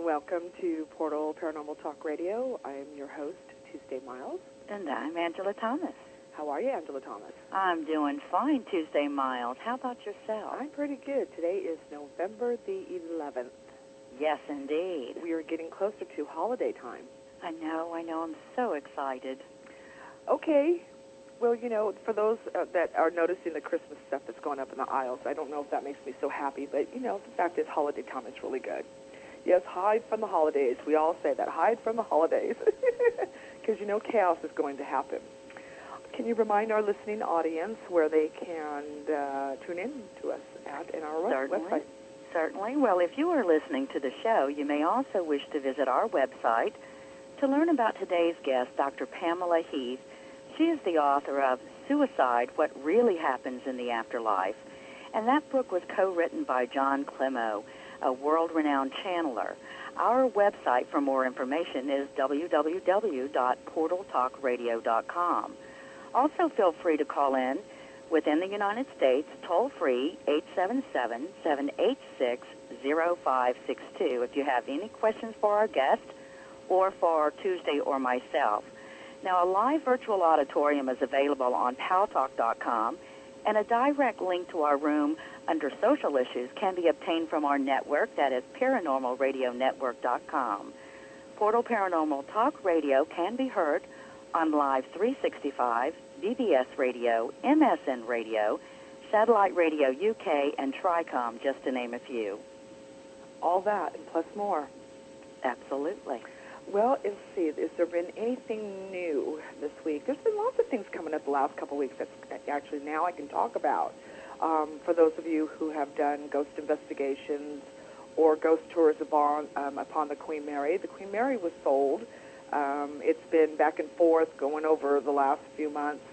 welcome to Portal Paranormal Talk Radio. I am your host, Tuesday Miles. And I'm Angela Thomas. How are you, Angela Thomas? I'm doing fine, Tuesday Miles. How about yourself? I'm pretty good. Today is November the 11th. Yes, indeed. We are getting closer to holiday time. I know. I'm so excited. Okay. Well, for those that are noticing the Christmas stuff that's going up in the aisles, I don't know if that makes me so happy, but, the fact is holiday time is really good. Yes, hide from the holidays. We all say that. Hide from the holidays. Because, chaos is going to happen. Can you remind our listening audience where they can tune in to us at in our website? Certainly. Well, if you are listening to the show, you may also wish to visit our website to learn about today's guest, Dr. Pamela Heath. She is the author of Suicide, What Really Happens in the Afterlife. And that book was co-written by John Clemo, a world-renowned channeler. Our website for more information is www.portaltalkradio.com. Also, feel free to call in within the United States, toll-free, 877-786-0562, if you have any questions for our guest or for Tuesday or myself. Now, a live virtual auditorium is available on paltalk.com, and a direct link to our room under social issues can be obtained from our network, that is paranormalradionetwork.com. Portal Paranormal Talk Radio can be heard on Live 365, BBS Radio, MSN Radio, Satellite Radio UK, and Tricom, just to name a few. All that and plus more. Absolutely. Well, let's see, has there been anything new this week? There's been lots of things coming up the last couple of weeks that actually now I can talk about. For those of you who have done ghost investigations or ghost tours upon the Queen Mary, the Queen Mary was sold. It's been back and forth going over the last few months.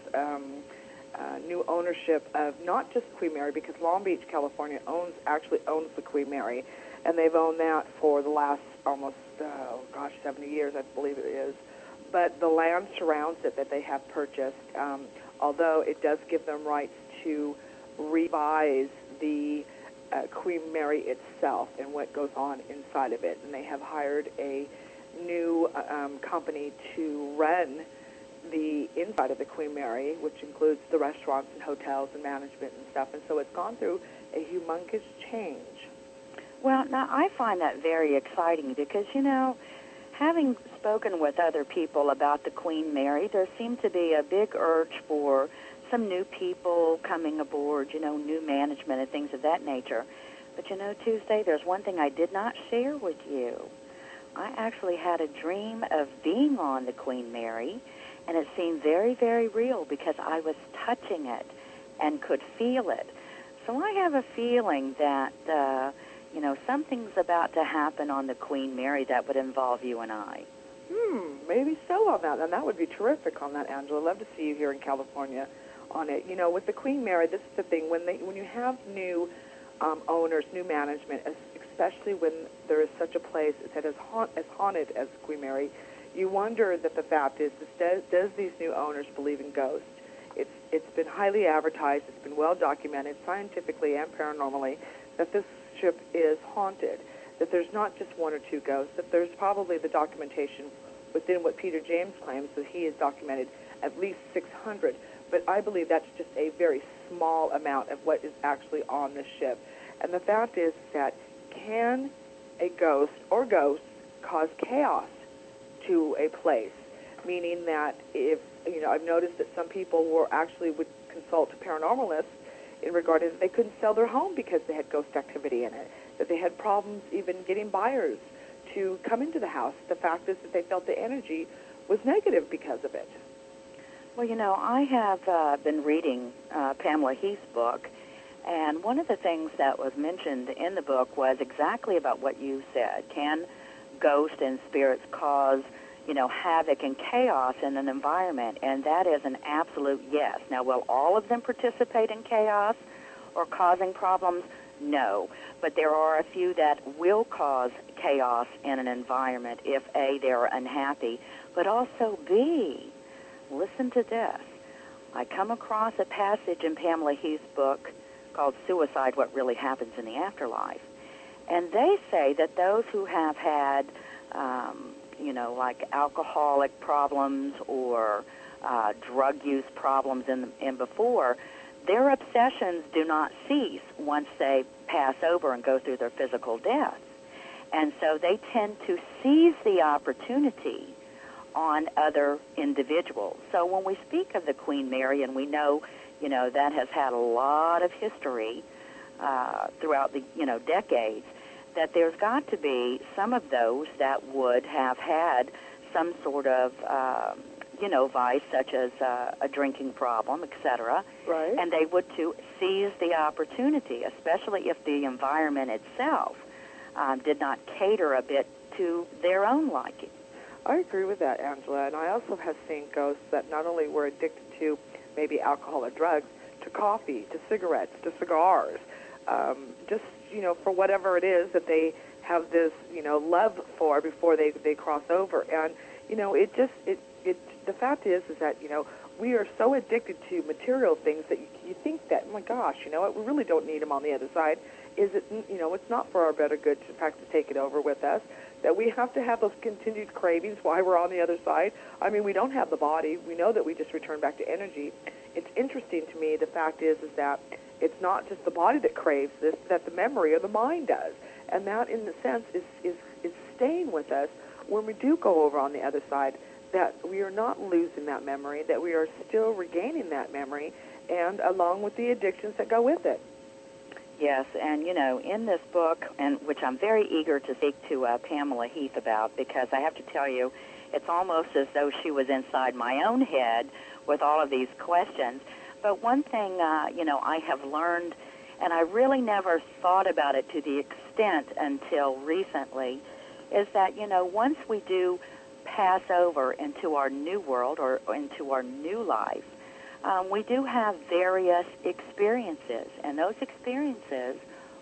New ownership of not just Queen Mary, because Long Beach, California actually owns the Queen Mary, and they've owned that for the last almost 70 years, I believe it is. But the land surrounds it that they have purchased, although it does give them rights to revise the Queen Mary itself and what goes on inside of it. And they have hired a new company to run the inside of the Queen Mary, which includes the restaurants and hotels and management and stuff. And so it's gone through a humongous change. Well, now, I find that very exciting because, having spoken with other people about the Queen Mary, there seemed to be a big urge for some new people coming aboard, new management and things of that nature. But, Tuesday, there's one thing I did not share with you. I actually had a dream of being on the Queen Mary, and it seemed very, very real because I was touching it and could feel it. So I have a feeling that, something's about to happen on the Queen Mary that would involve you and I. Maybe so on that. And that would be terrific on that, Angela. I'd love to see you here in California on it. With the Queen Mary, this is the thing. When you have new owners, new management, especially when there is such a place that is as haunted as Queen Mary, you wonder that the fact is, does these new owners believe in ghosts? It's been highly advertised. It's been well documented scientifically and paranormally that this ship is haunted, that there's not just one or two ghosts, that there's probably the documentation within what Peter James claims that he has documented at least 600. But I believe that's just a very small amount of what is actually on the ship. And the fact is that can a ghost or ghosts cause chaos to a place? Meaning that if, I've noticed that some people would consult paranormalists in regard to they couldn't sell their home because they had ghost activity in it, that they had problems even getting buyers to come into the house. The fact is that they felt the energy was negative because of it. Well, I have been reading Pamela Heath's book, and one of the things that was mentioned in the book was exactly about what you said. Can ghosts and spirits cause, havoc and chaos in an environment? And that is an absolute yes. Now, will all of them participate in chaos or causing problems? No. But there are a few that will cause chaos in an environment if, A, they're unhappy, but also, B, listen to this. I come across a passage in Pamela Heath's book called Suicide, What Really Happens in the Afterlife. And they say that those who have had, like alcoholic problems or drug use problems in before, their obsessions do not cease once they pass over and go through their physical death. And so they tend to seize the opportunity on other individuals. So when we speak of the Queen Mary, and we know, that has had a lot of history throughout the, decades, that there's got to be some of those that would have had some sort of, vice, such as a drinking problem, etc. Right. And they would to seize the opportunity, especially if the environment itself did not cater a bit to their own liking. I agree with that, Angela. And I also have seen ghosts that not only were addicted to maybe alcohol or drugs, to coffee, to cigarettes, to cigars, just, for whatever it is that they have this, love for before they cross over. And, the fact is that, we are so addicted to material things that you think that, oh my gosh, we really don't need them on the other side. Is it, it's not for our better good, in fact, to take it over with us, that we have to have those continued cravings while we're on the other side. I mean, we don't have the body. We know that we just return back to energy. It's interesting to me, the fact is that it's not just the body that craves this, that the memory or the mind does. And that, in a sense, is staying with us when we do go over on the other side, that we are not losing that memory, that we are still regaining that memory, and along with the addictions that go with it. Yes, and in this book, and which I'm very eager to speak to Pamela Heath about, because I have to tell you, it's almost as though she was inside my own head with all of these questions. But one thing, I have learned, and I really never thought about it to the extent until recently, is that, once we do pass over into our new world or into our new life, we do have various experiences, and those experiences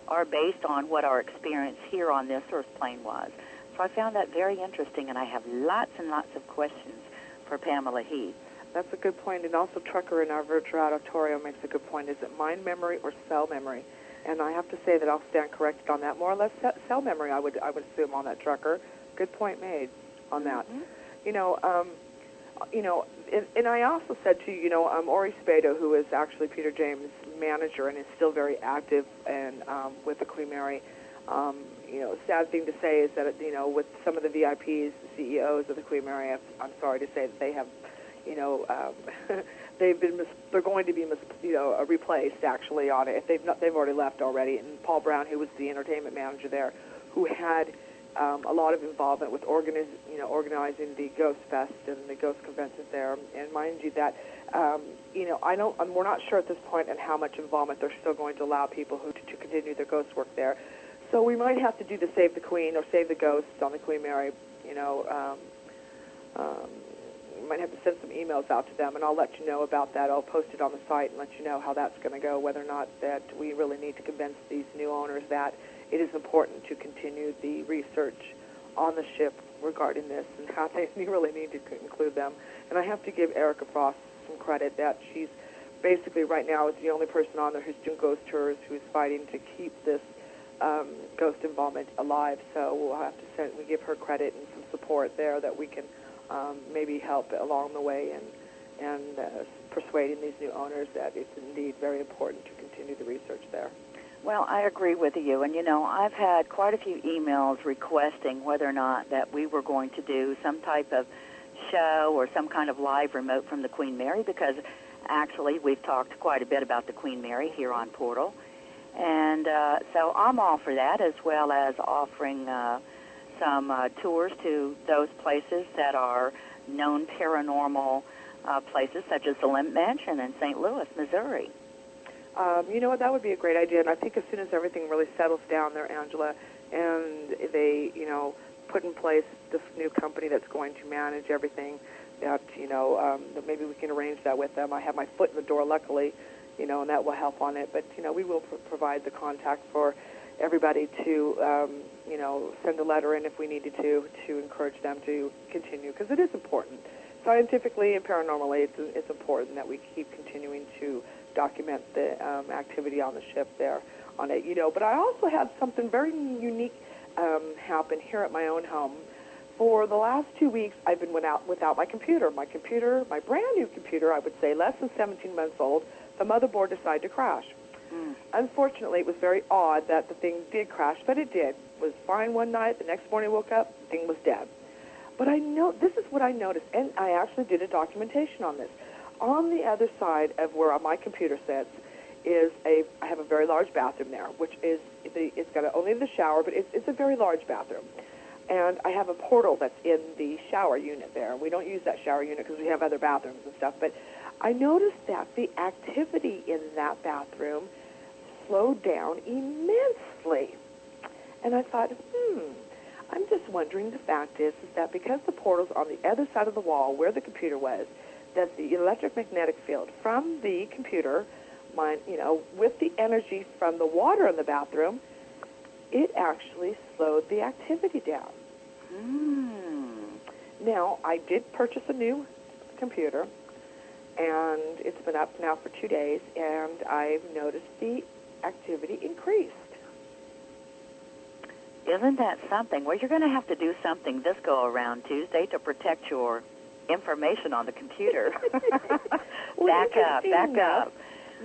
are based on what our experience here on this earth plane was. So I found that very interesting, and I have lots and lots of questions for Pamela Heath. That's a good point, and also Trucker in our virtual auditorium makes a good point. Is it mind memory or cell memory? And I have to say that I'll stand corrected on that. More or less cell memory, I would assume, on that, Trucker. Good point made on that. Mm-hmm. And I also said to Ori Spado, who is actually Peter James' manager and is still very active and with the Queen Mary. Sad thing to say is that with some of the VIPs, the CEOs of the Queen Mary, I'm sorry to say that they have, they're going to be replaced actually on it. If they've already left already. And Paul Brown, who was the entertainment manager there, who had a lot of involvement with organizing the Ghost Fest and the Ghost Convention there. And mind you that, we're not sure at this point on how much involvement they're still going to allow people to continue their ghost work there. So we might have to do the Save the Queen or Save the Ghosts on the Queen Mary. We might have to send some emails out to them, and I'll let you know about that. I'll post it on the site and let you know how that's going to go, whether or not that we really need to convince these new owners that it is important to continue the research on the ship regarding this and how they really need to include them. And I have to give Erica Frost some credit that she's basically right now is the only person on there who's doing ghost tours, who's fighting to keep this ghost involvement alive. So we'll have to we give her credit and some support there that we can maybe help along the way and persuading these new owners that it's indeed very important to continue the research there. Well, I agree with you. And, I've had quite a few emails requesting whether or not that we were going to do some type of show or some kind of live remote from the Queen Mary, because actually we've talked quite a bit about the Queen Mary here on Portal. And so I'm all for that, as well as offering some tours to those places that are known paranormal places, such as the Lemp Mansion in St. Louis, Missouri. You know what, that would be a great idea, and I think as soon as everything really settles down there, Angela, and they, put in place this new company that's going to manage everything, that, that maybe we can arrange that with them. I have my foot in the door, luckily, and that will help on it, but, we will provide the contact for everybody to, send a letter in if we needed to encourage them to continue, because it is important. Scientifically and paranormally, it's important that we keep continuing to document the activity on the ship there. on it, But I also had something very unique happen here at my own home. For the last 2 weeks, I've been without my computer. My computer, my brand new computer, I would say less than 17 months old, the motherboard decided to crash. Unfortunately, it was very odd that the thing did crash, but it did. It was fine one night. The next morning I woke up, the thing was dead. But this is what I noticed, and I actually did a documentation on this. On the other side of where my computer sits I have a very large bathroom there, which is, it's got only the shower, but it's a very large bathroom. And I have a portal that's in the shower unit there. We don't use that shower unit because we have other bathrooms and stuff, but I noticed that the activity in that bathroom slowed down immensely. And I thought, I'm just wondering, the fact is that because the portal's on the other side of the wall where the computer was, that the electromagnetic field from the computer, with the energy from the water in the bathroom, it actually slowed the activity down. Now, I did purchase a new computer, and it's been up now for 2 days, and I've noticed the activity increased. Isn't that something? Well, you're going to have to do something this go-around Tuesday to protect your information on the computer. Well, back up.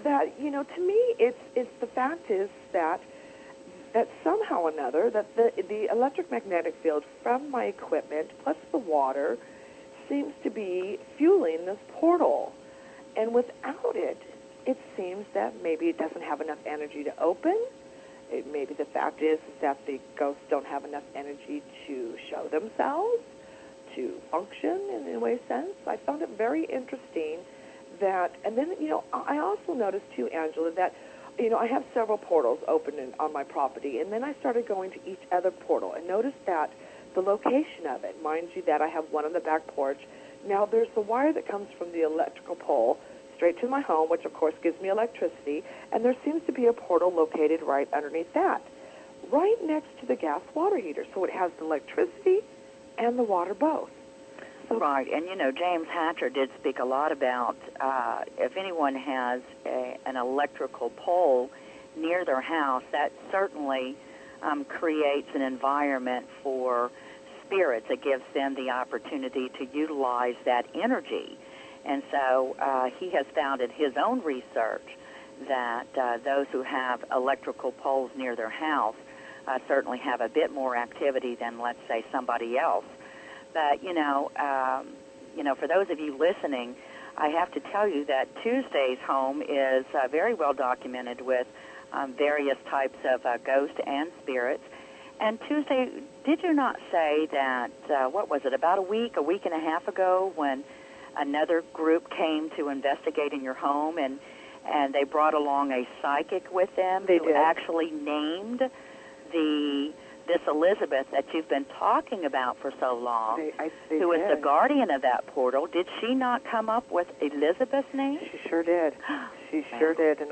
That, to me, it's the fact is that somehow or another, that the electromagnetic field from my equipment plus the water seems to be fueling this portal. And without it, it seems that maybe it doesn't have enough energy to open. Maybe the fact is that the ghosts don't have enough energy to show themselves, to function in a way sense. I found it very interesting that, and then, I also noticed too, Angela, that, I have several portals open on my property, and then I started going to each other portal and noticed that the location of it, mind you that I have one on the back porch. Now, there's the wire that comes from the electrical pole straight to my home, which, of course, gives me electricity, and there seems to be a portal located right underneath that, right next to the gas water heater. So it has the electricity and the water both. Right, and James Hatcher did speak a lot about if anyone has an electrical pole near their house, that certainly creates an environment for spirits. It gives them the opportunity to utilize that energy. And so he has found in his own research that those who have electrical poles near their house certainly have a bit more activity than, let's say, somebody else. But, for those of you listening, I have to tell you that Tuesday's home is very well documented with various types of ghosts and spirits. And Tuesday, did you not say that, what was it, about a week and a half ago, when another group came to investigate in your home, and they brought along a psychic with them who actually named this Elizabeth that you've been talking about for so long, who is the guardian of that portal? Did she not come up with Elizabeth's name? She sure did. She sure did. And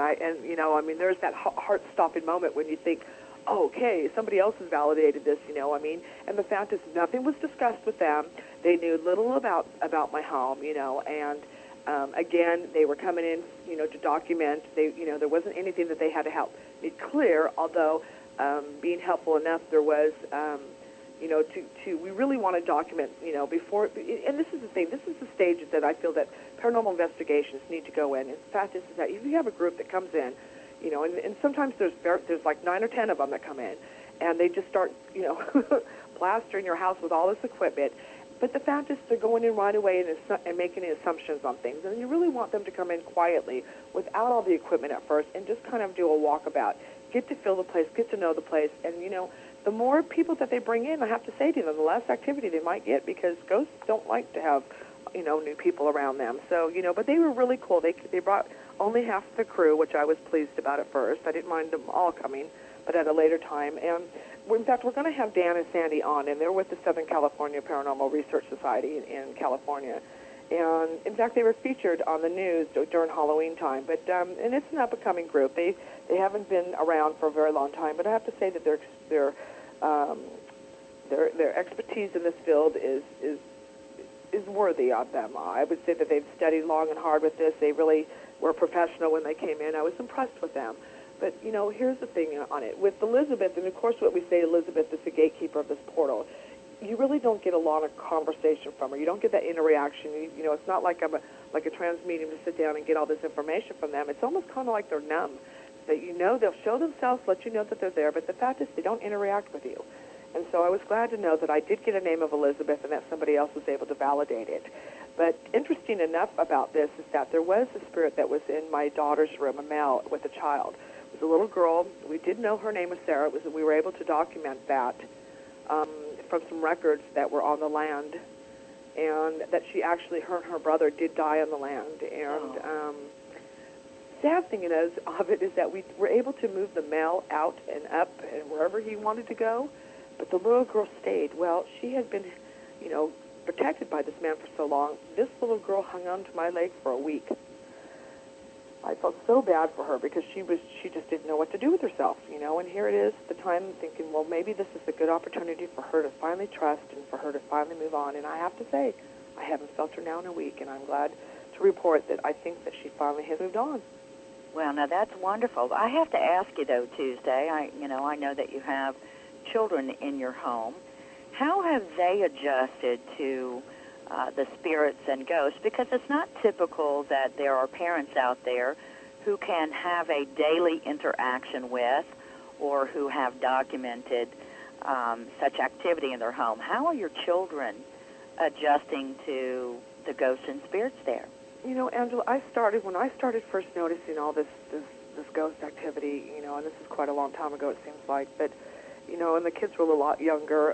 there's that heart-stopping moment when you think, okay, somebody else has validated this, and the fact is nothing was discussed with them. They knew little about my home, and again, they were coming in, to document. There wasn't anything that they had to help me clear, although being helpful enough, there was, we really want to document, before, and this is the thing, this is the stage that I feel that paranormal investigations need to go in. And the fact is that if you have a group that comes in, and sometimes there's like 9 or 10 of them that come in, and they just start, plastering your house with all this equipment. But the fact is they're going in right away and making assumptions on things. And you really want them to come in quietly without all the equipment at first and just kind of do a walkabout. Get to feel the place, get to know the place. And, the more people that they bring in, I have to say to them, the less activity they might get, because ghosts don't like to have, new people around them. So, but they were really cool. They brought only half the crew, which I was pleased about at first. I didn't mind them all coming, but at a later time. And in fact, we're going to have Dan and Sandy on, and they're with the Southern California Paranormal Research Society in California. And in fact, they were featured on the news during Halloween time. But and it's an up-and-coming group. They haven't been around for a very long time, but I have to say that their expertise in this field is worthy of them. I would say that they've studied long and hard with this. They really were professional when they came in. I was impressed with them. But, you know, here's the thing on it. With Elizabeth, and of course what we say, Elizabeth is the gatekeeper of this portal, you really don't get a lot of conversation from her. You don't get that interaction. You know, it's not like I'm like a trans medium to sit down and get all this information from them. It's almost kind of like they're numb. That, you know, they'll show themselves, let you know that they're there, but the fact is they don't interact with you. And so I was glad to know that I did get a name of Elizabeth and that somebody else was able to validate it. But interesting enough about this is that there was a spirit that was in my daughter's room, a male with a child. It was a little girl. We did know her name was Sarah. We were able to document that from some records that were on the land, and that she actually, her and her brother did die on the land. And sad thing of it is that we were able to move the male out and up and wherever he wanted to go, but the little girl stayed. Well, she had been, you know, protected by this man for so long. This little girl hung on to my leg for a week. I felt so bad for her because she just didn't know what to do with herself, you know, and here it is, the time thinking, well, maybe this is a good opportunity for her to finally trust and for her to finally move on. And I have to say, I haven't felt her now in a week, and I'm glad to report that I think that she finally has moved on. Well, now that's wonderful. I have to ask you, though, Tuesday, I know that you have children in your home. How have they adjusted to the spirits and ghosts? Because it's not typical that there are parents out there who can have a daily interaction with or who have documented such activity in their home. How are your children adjusting to the ghosts and spirits there? You know, Angela, when I started first noticing all this ghost activity, you know, and this is quite a long time ago, it seems like, but, you know, and the kids were a lot younger,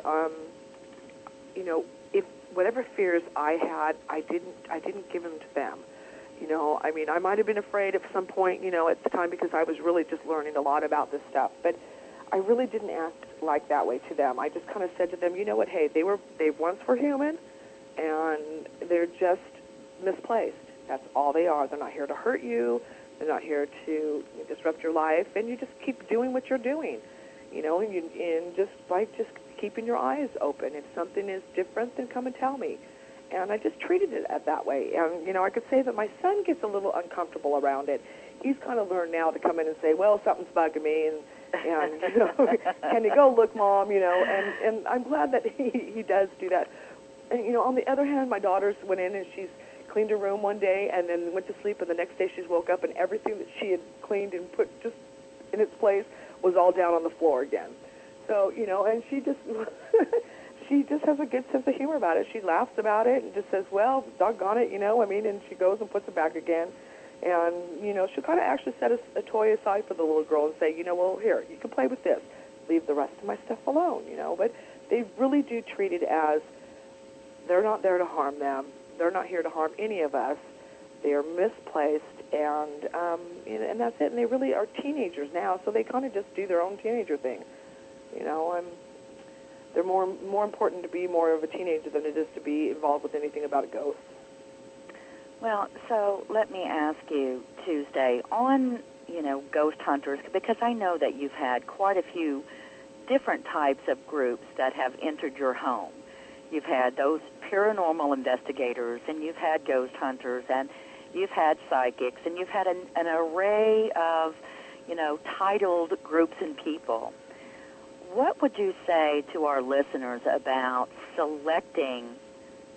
you know, if whatever fears I had, I didn't give them to them. You know, I mean, I might have been afraid at some point, you know, at the time because I was really just learning a lot about this stuff, but I really didn't act like that way to them. I just kind of said to them, you know what, hey, they once were human, and they're just misplaced. That's all they are. They're not here to hurt you. They're not here to disrupt your life, and you just keep doing what you're doing, you know, and just keeping your eyes open. If something is different, then come and tell me. And I just treated it that way. And, you know, I could say that my son gets a little uncomfortable around it. He's kind of learned now to come in and say, well, something's bugging me, and you know, can you go look, Mom, you know, and I'm glad that he does do that. And, you know, on the other hand, my daughter's went in and she's cleaned her room one day and then went to sleep, and the next day she's woke up and everything that she had cleaned and put just in its place was all down on the floor again. So, you know, and she just has a good sense of humor about it. She laughs about it and just says, well, doggone it, you know, I mean, and she goes and puts it back again. And, you know, she'll kind of actually set a toy aside for the little girl and say, you know, well, here, you can play with this. Leave the rest of my stuff alone, you know. But they really do treat it as they're not there to harm them. They're not here to harm any of us. They are misplaced, and that's it. And they really are teenagers now, so they kind of just do their own teenager thing. You know, they're more important to be more of a teenager than it is to be involved with anything about ghosts. Well, so let me ask you, Tuesday, on, you know, ghost hunters, because I know that you've had quite a few different types of groups that have entered your home. You've had those paranormal investigators, and you've had ghost hunters, and you've had psychics, and you've had an array of, you know, titled groups and people. What would you say to our listeners about selecting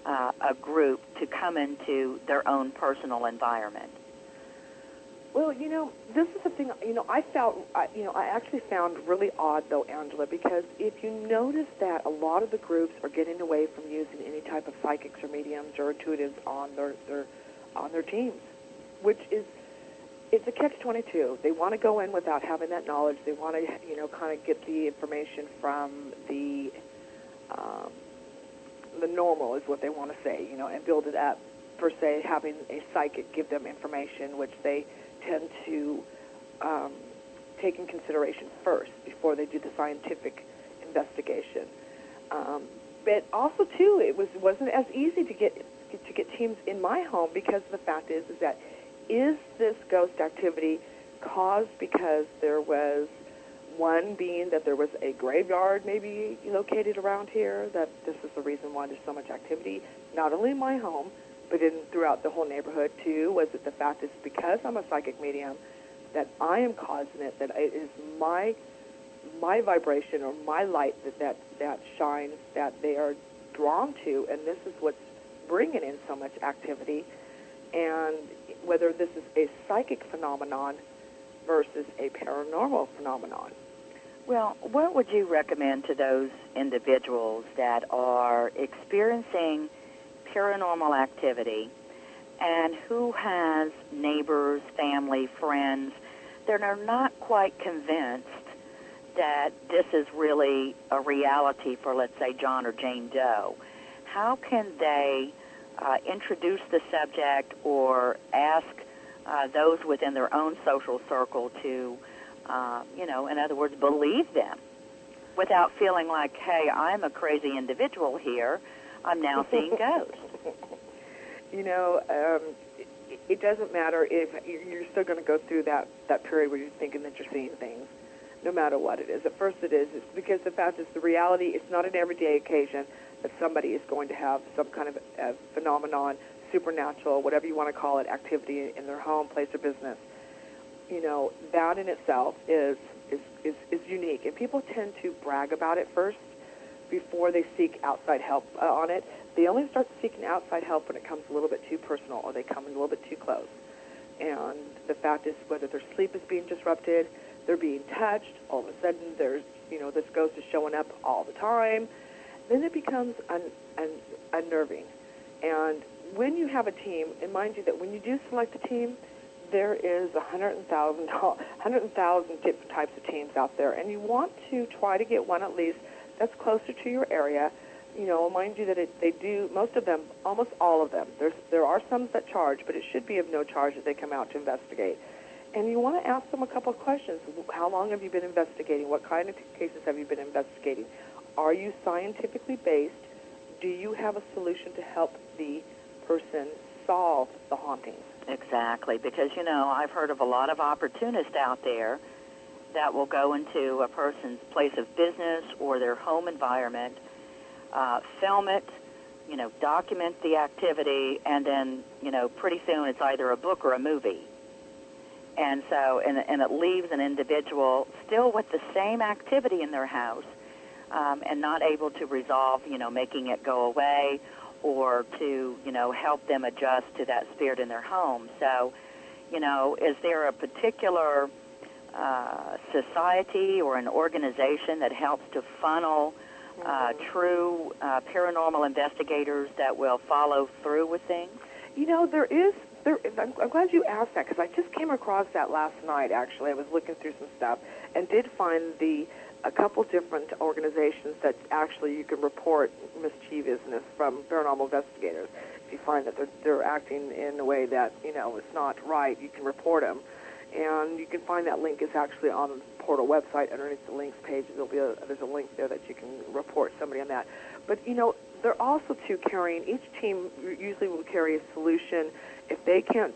a group to come into their own personal environment? Well, you know, this is the thing, you know, I actually found really odd, though, Angela, because if you notice that a lot of the groups are getting away from using any type of psychics or mediums or intuitives on their teams, which is, it's a catch-22. They want to go in without having that knowledge. They want to, you know, kind of get the information from the normal is what they want to say, you know, and build it up, per se, having a psychic give them information, which they tend to take in consideration first before they do the scientific investigation. But also, too, it wasn't as easy to get teams in my home, because the fact is that this ghost activity caused because there was one being that there was a graveyard maybe located around here, that this is the reason why there's so much activity, not only in my home, but throughout the whole neighborhood, too. Was it the fact is because I'm a psychic medium that I am causing it, that it is my vibration or my light that shines, that they are drawn to, and this is what's bringing in so much activity. And whether this is a psychic phenomenon versus a paranormal phenomenon. Well, what would you recommend to those individuals that are experiencing paranormal activity and who has neighbors, family, friends that are not quite convinced that this is really a reality for, let's say, John or Jane Doe? How can they introduce the subject or ask those within their own social circle to, in other words, believe them without feeling like, hey, I'm a crazy individual here. I'm now seeing ghosts. It doesn't matter if you're still going to go through that period where you're thinking that you're seeing things, no matter what it is. At first it is. It's because the fact is the reality, it's not an everyday occasion that somebody is going to have some kind of phenomenon, supernatural, whatever you want to call it, activity in their home, place, or business. That in itself is unique. And people tend to brag about it first before they seek outside help on it. They only start seeking outside help when it comes a little bit too personal or they come a little bit too close. And the fact is, whether their sleep is being disrupted, they're being touched, all of a sudden there's, this ghost is showing up all the time, then it becomes unnerving. And when you have a team, and mind you that when you do select a team, there is 100,000 different types of teams out there, and you want to try to get one at least that's closer to your area. Mind you that they do, most of them, almost all of them. There are some that charge, but it should be of no charge as they come out to investigate. And you want to ask them a couple of questions. How long have you been investigating? What kind of cases have you been investigating? Are you scientifically based? Do you have a solution to help the person solve the hauntings? Exactly, because, I've heard of a lot of opportunists out there that will go into a person's place of business or their home environment, film it, document the activity, and then, pretty soon it's either a book or a movie. And so, and it leaves an individual still with the same activity in their house and not able to resolve, making it go away or to, help them adjust to that spirit in their home. So, is there a particular society or an organization that helps to funnel true paranormal investigators that will follow through with things? There is. I'm glad you asked that, because I just came across that last night, actually. I was looking through some stuff and did find a couple different organizations that actually you can report mischievousness from paranormal investigators. If you find that they're acting in a way that, is not right, you can report them. And you can find that link is actually on the portal website. Underneath the links page, there's a link there that you can report somebody on that. But, they're also, too, carrying, each team usually will carry a solution. If they can't,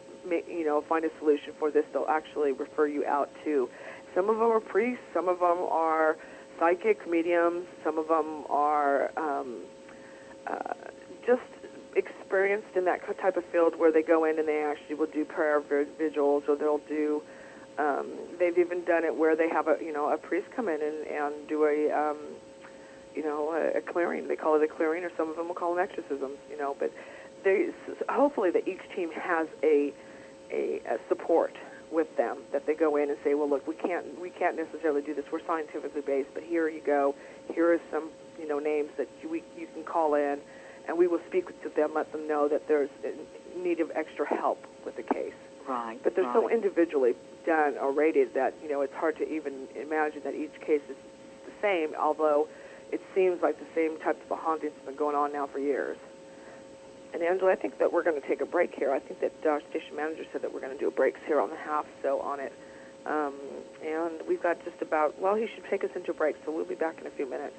find a solution for this, they'll actually refer you out to. Some of them are priests, some of them are psychic mediums, some of them are just experienced in that type of field where they go in and they actually will do prayer vigils, or they'll do, they've even done it where they have a priest come in and do a clearing. They call it a clearing, or some of them will call them exorcisms, but hopefully that each team has a support with them, that they go in and say, well, look, we can't necessarily do this. We're scientifically based, but here you go. Here are some names that you can call in, and we will speak to them, let them know that there's need of extra help with the case. Right. But they're so individually done or rated that it's hard to even imagine that each case is the same, although it seems like the same types of hauntings have been going on now for years. And Angela, I think that we're going to take a break here. I think that our station manager said that we're going to do a breaks here on the half, so on it. And we've got just about, he should take us into a break, so we'll be back in a few minutes.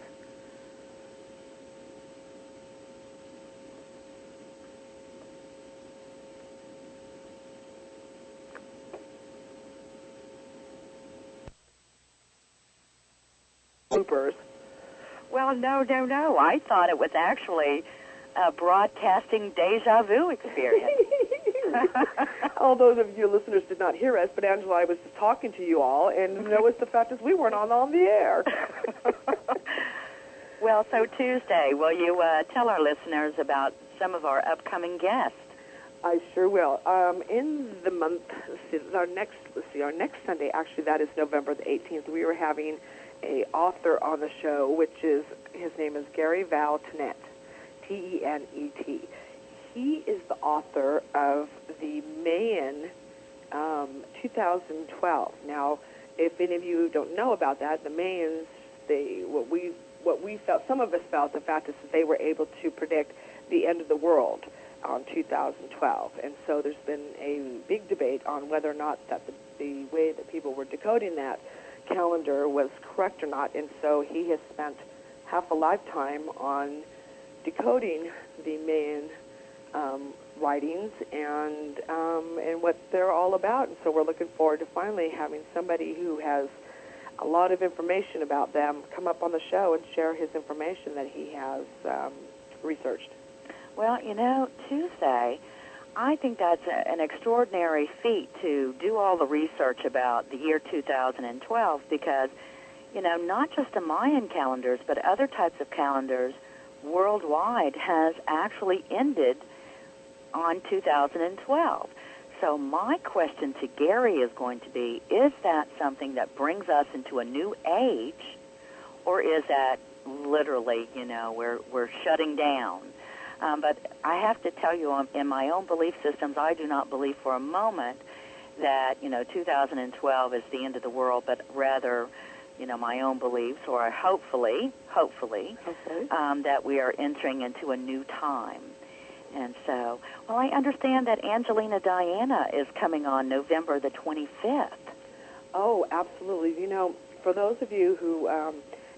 Bloopers. Well, no. I thought it was actually a broadcasting deja vu experience. All those of you listeners did not hear us, but Angela, I was just talking to you all, and notice the fact is we weren't on the air. Well, so Tuesday, will you tell our listeners about some of our upcoming guests? I sure will. In the month, our next Sunday, actually, that is November the 18th. We are having a author on the show, which is his name is Gary Val Tenet, T-E-N-E-T. He is the author of the Mayan 2012. Now, if any of you don't know about that, the Mayans, what we felt, some of us felt, the fact is that they were able to predict the end of the world on 2012. And so there's been a big debate on whether or not that the way that people were decoding that calendar was correct or not. And so he has spent half a lifetime on decoding the Mayan writings and what they're all about. And so we're looking forward to finally having somebody who has a lot of information about them come up on the show and share his information that he has researched. Well, Tuesday, I think that's an extraordinary feat to do all the research about the year 2012 because, not just the Mayan calendars, but other types of calendars worldwide has actually ended on 2012. So my question to Gary is going to be, is that something that brings us into a new age, or is that literally, we're shutting down? But I have to tell you, in my own belief systems, I do not believe for a moment that, 2012 is the end of the world, but rather, my own beliefs, or hopefully, that we are entering into a new time. And so, well, I understand that Angelina Diana is coming on November the 25th. Oh, absolutely. For those of you who,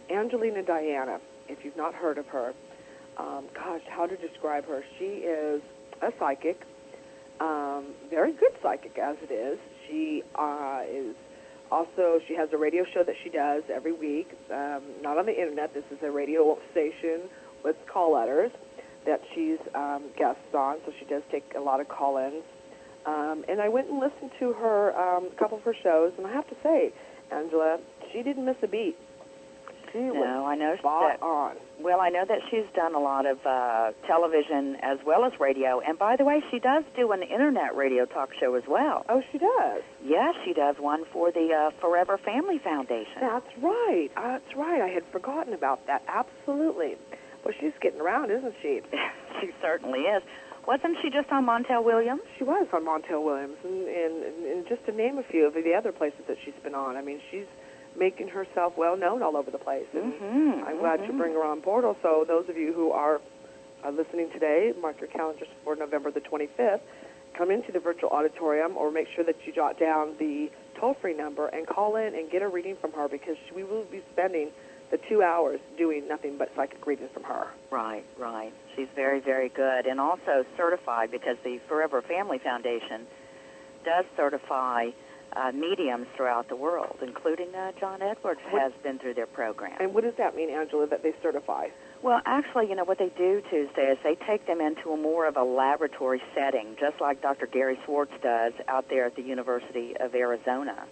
Angelina Diana, if you've not heard of her, how to describe her? She is a psychic, very good psychic as it is. She she has a radio show that she does every week, not on the internet. This is a radio station with call letters that she's guests on, so she does take a lot of call-ins. And I went and listened to her, a couple of her shows, and I have to say, Angela, she didn't miss a beat. I know spot on. Well, I know that she's done a lot of television as well as radio. And by the way, she does do an internet radio talk show as well. Oh, she does? Yes, she does one for the Forever Family Foundation. That's right. That's right. I had forgotten about that. Absolutely. Well, she's getting around, isn't she? She certainly is. Wasn't she just on Montel Williams? She was on Montel Williams, and just to name a few of the other places that she's been on. I mean, she's making herself well known all over the place, and I'm glad to bring her on board. Also, those of you who are listening today, mark your calendars for November the 25th. Come into the virtual auditorium, or make sure that you jot down the toll-free number and call in and get a reading from her, because we will be spending the 2 hours doing nothing but psychic readings from her. Right. She's very, very good, and also certified, because the Forever Family Foundation does certify mediums throughout the world, including John Edwards has been through their program. And what does that mean, Angela, that they certify? Well, actually, what they do, Tuesday, is they take them into a more of a laboratory setting, just like Dr. Gary Swartz does out there at the University of Arizona.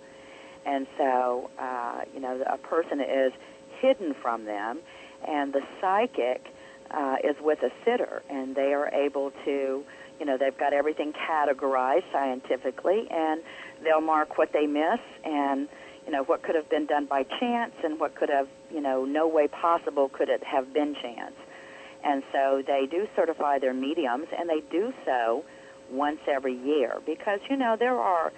And so, a person is hidden from them, and the psychic is with a sitter, and they are able to, they've got everything categorized scientifically, and they'll mark what they miss and, what could have been done by chance and what could have, no way possible could it have been chance. And so they do certify their mediums, and they do so once every year because, there are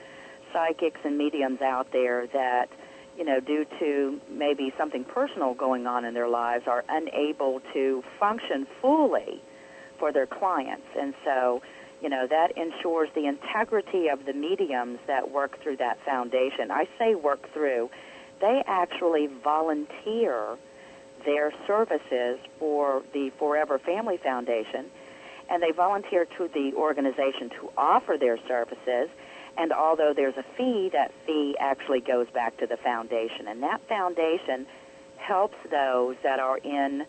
psychics and mediums out there that, due to maybe something personal going on in their lives, are unable to function fully for their clients. And so, that ensures the integrity of the mediums that work through that foundation. I say work through. They actually volunteer their services for the Forever Family Foundation, and they volunteer to the organization to offer their services. And although there's a fee, that fee actually goes back to the foundation. And that foundation helps those that are in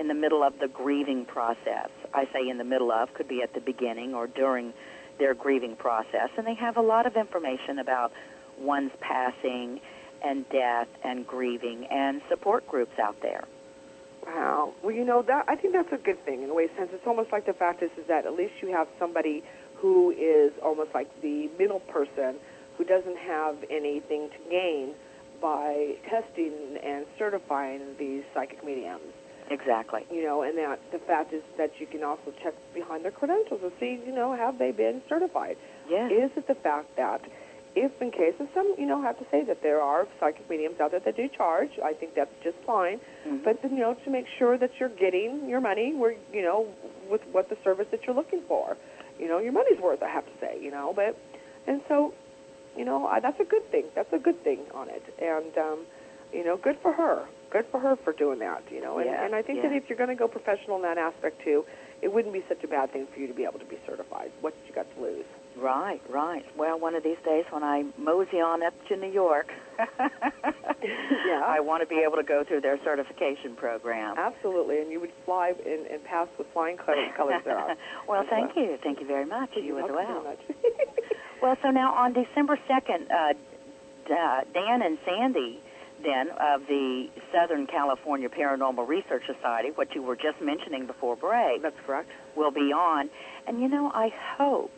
the middle of the grieving process. I say in the middle of, could be at the beginning or during their grieving process. And they have a lot of information about one's passing and death and grieving and support groups out there. Wow. Well, that I think that's a good thing in a way, since it's almost like the fact is that at least you have somebody who is almost like the middle person who doesn't have anything to gain by testing and certifying these psychic mediums. Exactly. And that the fact is that you can also check behind their credentials and see, have they been certified? Yes. Is it the fact that if in case, and some, have to say that there are psychic mediums out there that do charge, I think that's just fine, but, to make sure that you're getting your money where, with what the service that you're looking for. Your money's worth, I have to say, but, and so, that's a good thing. That's a good thing on it. And, good for her. Good for her for doing that, And I think that if you're going to go professional in that aspect, too, it wouldn't be such a bad thing for you to be able to be certified. What you got to lose? Right, right. Well, one of these days when I mosey on up to New York, I want to be able to go through their certification program. Absolutely, and you would fly and pass with flying colors there. Well, thank you. Thank you very much. You as well. Very much. Well, so now on December 2nd, Dan and Sandy, then, of the Southern California Paranormal Research Society, what you were just mentioning before break. That's correct. Will be on. And, I hope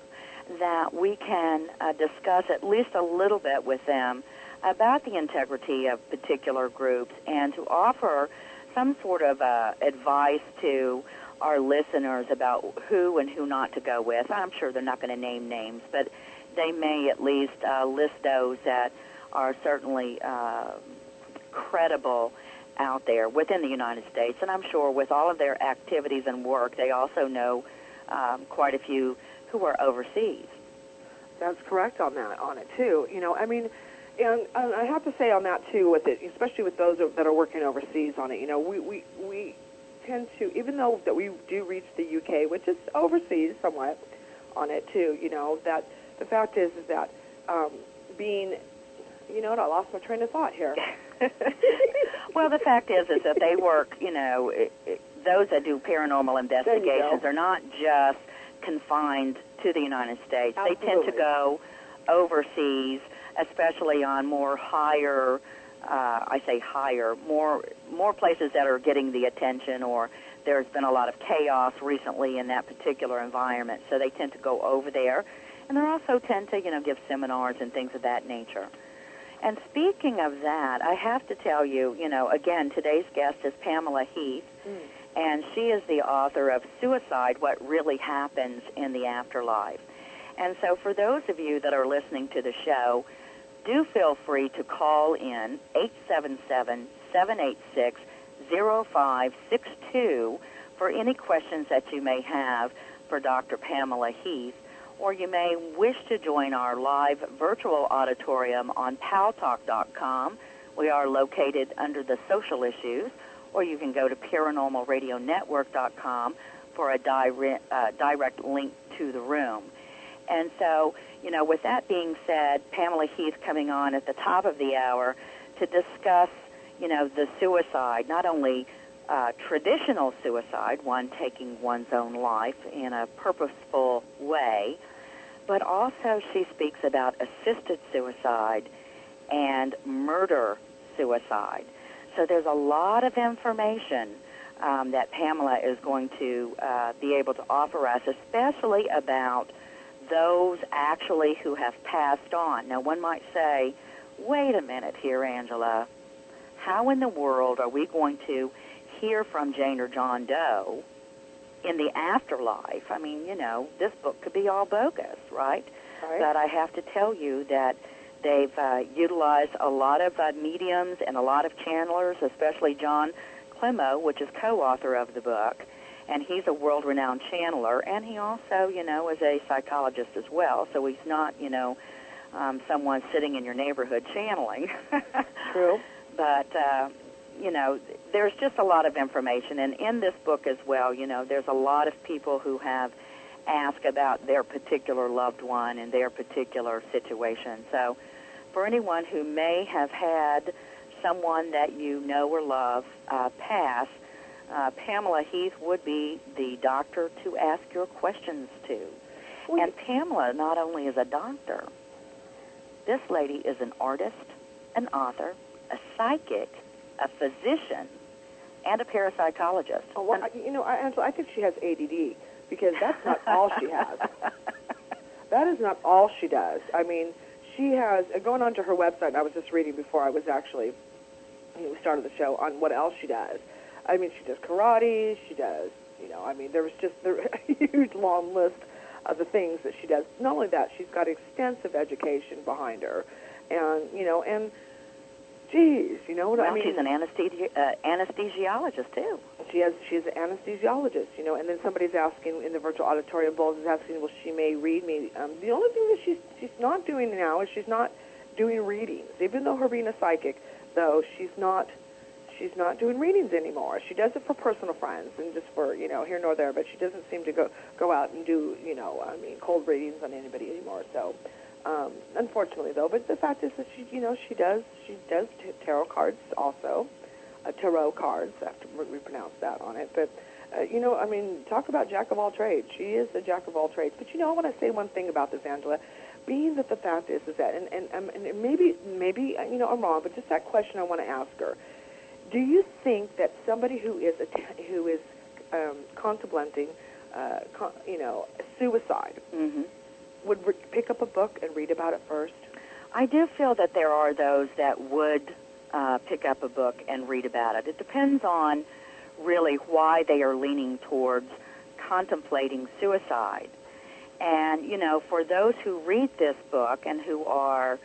that we can discuss at least a little bit with them about the integrity of particular groups and to offer some sort of advice to our listeners about who and who not to go with. I'm sure they're not going to name names, but they may at least list those that are certainly credible out there within the United States. And I'm sure with all of their activities and work, they also know quite a few who are overseas. That's correct on it too. And I have to say on that too, with it, especially with those that are working overseas on it. We tend to, even though that we do reach the UK, which is overseas somewhat on it too. That the fact is that being, I lost my train of thought here. Well, the fact is that they work. Those that do paranormal investigations are not just confined to the United States. Absolutely. They tend to go overseas, especially on more higher, more places that are getting the attention, or there's been a lot of chaos recently in that particular environment, so they tend to go over there. And they also tend to, give seminars and things of that nature. And speaking of that, I have to tell you, again, today's guest is Pamela Heath, and she is the author of Suicide, What Really Happens in the Afterlife. And so for those of you that are listening to the show, do feel free to call in 877-786-0562 for any questions that you may have for Dr. Pamela Heath, or you may wish to join our live virtual auditorium on paltalk.com. We are located under the social issues, or you can go to paranormalradionetwork.com for a direct link to the room. And so, with that being said, Pamela Heath coming on at the top of the hour to discuss, the suicide, not only traditional suicide, one taking one's own life in a purposeful way, but also she speaks about assisted suicide and murder suicide. So there's a lot of information that Pamela is going to be able to offer us, especially about those actually who have passed on. Now, one might say, wait a minute here, Angela. How in the world are we going to hear from Jane or John Doe in the afterlife? I mean, this book could be all bogus, right? But I have to tell you that they've utilized a lot of mediums and a lot of channelers, especially John Clemo, which is co-author of the book, and he's a world-renowned channeler, and he also, is a psychologist as well, so he's not, someone sitting in your neighborhood channeling. True. But, there's just a lot of information, and in this book as well, there's a lot of people who have asked about their particular loved one and their particular situation. So for anyone who may have had someone that you know or love pass, Pamela Heath would be the doctor to ask your questions to. And Pamela not only is a doctor, this lady is an artist, an author, a psychic, a physician, and a parapsychologist. Oh, well, Angela, I think she has ADD, because that's not all she has. That is not all she does. I mean, she has, going onto her website, I was just reading before I was actually, we started the show, on what else she does. I mean, she does karate, she does, there was just a huge long list of the things that she does. Not only that, she's got extensive education behind her. And, geez, you know what I mean? She's an anesthesiologist, too. She's an anesthesiologist, and then somebody's asking in the virtual auditorium bowls is asking, well, she may read me. The only thing that she's not doing now is she's not doing readings. Even though her being a psychic, though, she's not doing readings anymore. She does it for personal friends and just for, here nor there, but she doesn't seem to go out and do, cold readings on anybody anymore. So, unfortunately, though, but the fact is that she does tarot cards also. Tarot cards, I have to repronounce that on it. But, talk about jack of all trades. She is a jack of all trades. But, I want to say one thing about this, Angela, being that the fact is that, and maybe I'm wrong, but just that question I want to ask her. Do you think that somebody who is contemplating, suicide, would pick up a book and read about it first? I do feel that there are those that would pick up a book and read about it. It depends on really why they are leaning towards contemplating suicide. And, for those who read this book and who are,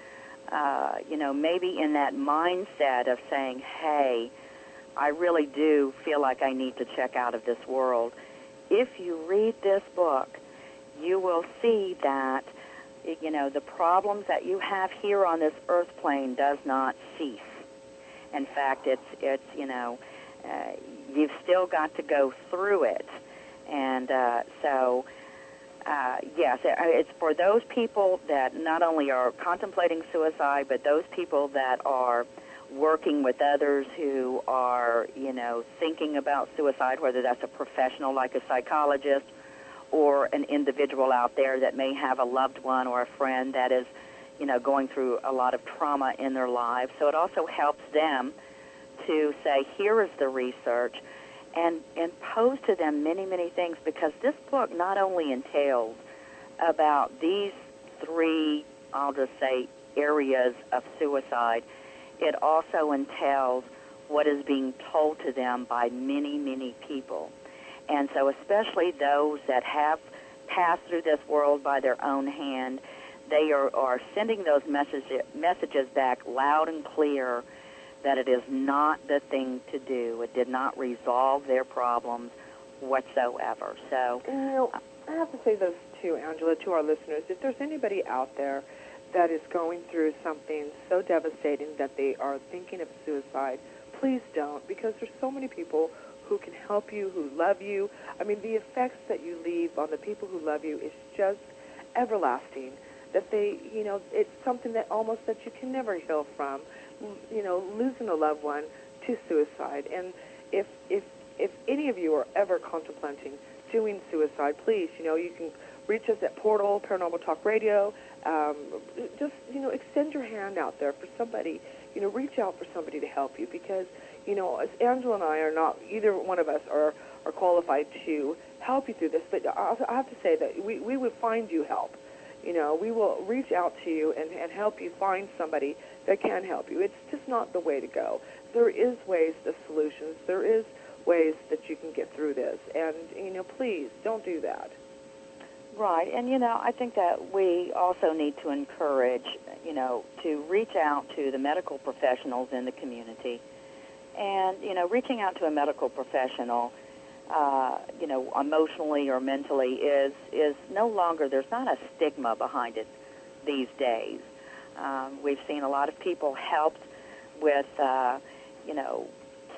maybe in that mindset of saying, hey, I really do feel like I need to check out of this world, if you read this book, you will see that, the problems that you have here on this earth plane does not cease. In fact, it's you've still got to go through it. And yes, it's for those people that not only are contemplating suicide, but those people that are working with others who are, thinking about suicide, whether that's a professional like a psychologist or an individual out there that may have a loved one or a friend that is, going through a lot of trauma in their lives. So it also helps them to say, here is the research, and pose to them many, many things, because this book not only entails about these three, I'll just say, areas of suicide, it also entails what is being told to them by many, many people. And so especially those that have passed through this world by their own hand, they are sending those messages back loud and clear that it is not the thing to do. It did not resolve their problems whatsoever. So, I have to say this too, Angela, to our listeners. If there's anybody out there that is going through something so devastating that they are thinking of suicide, please don't, because there's so many people who can help you, who love you. I mean, the effects that you leave on the people who love you is just everlasting. That they, it's something that almost that you can never heal from. Losing a loved one to suicide. And if any of you are ever contemplating doing suicide, please, you can reach us at Portal Paranormal Talk Radio. Just, extend your hand out there for somebody. Reach out for somebody to help you, because, as Angela and I are not, either one of us are qualified to help you through this, but I have to say that we would find you help. We will reach out to you and help you find somebody that can help you. It's just not the way to go. There is ways, the solutions. There is ways that you can get through this. And, please don't do that. Right. And, I think that we also need to encourage, to reach out to the medical professionals in the community. And, reaching out to a medical professional, emotionally or mentally is no longer, there's not a stigma behind it these days. We've seen a lot of people helped with,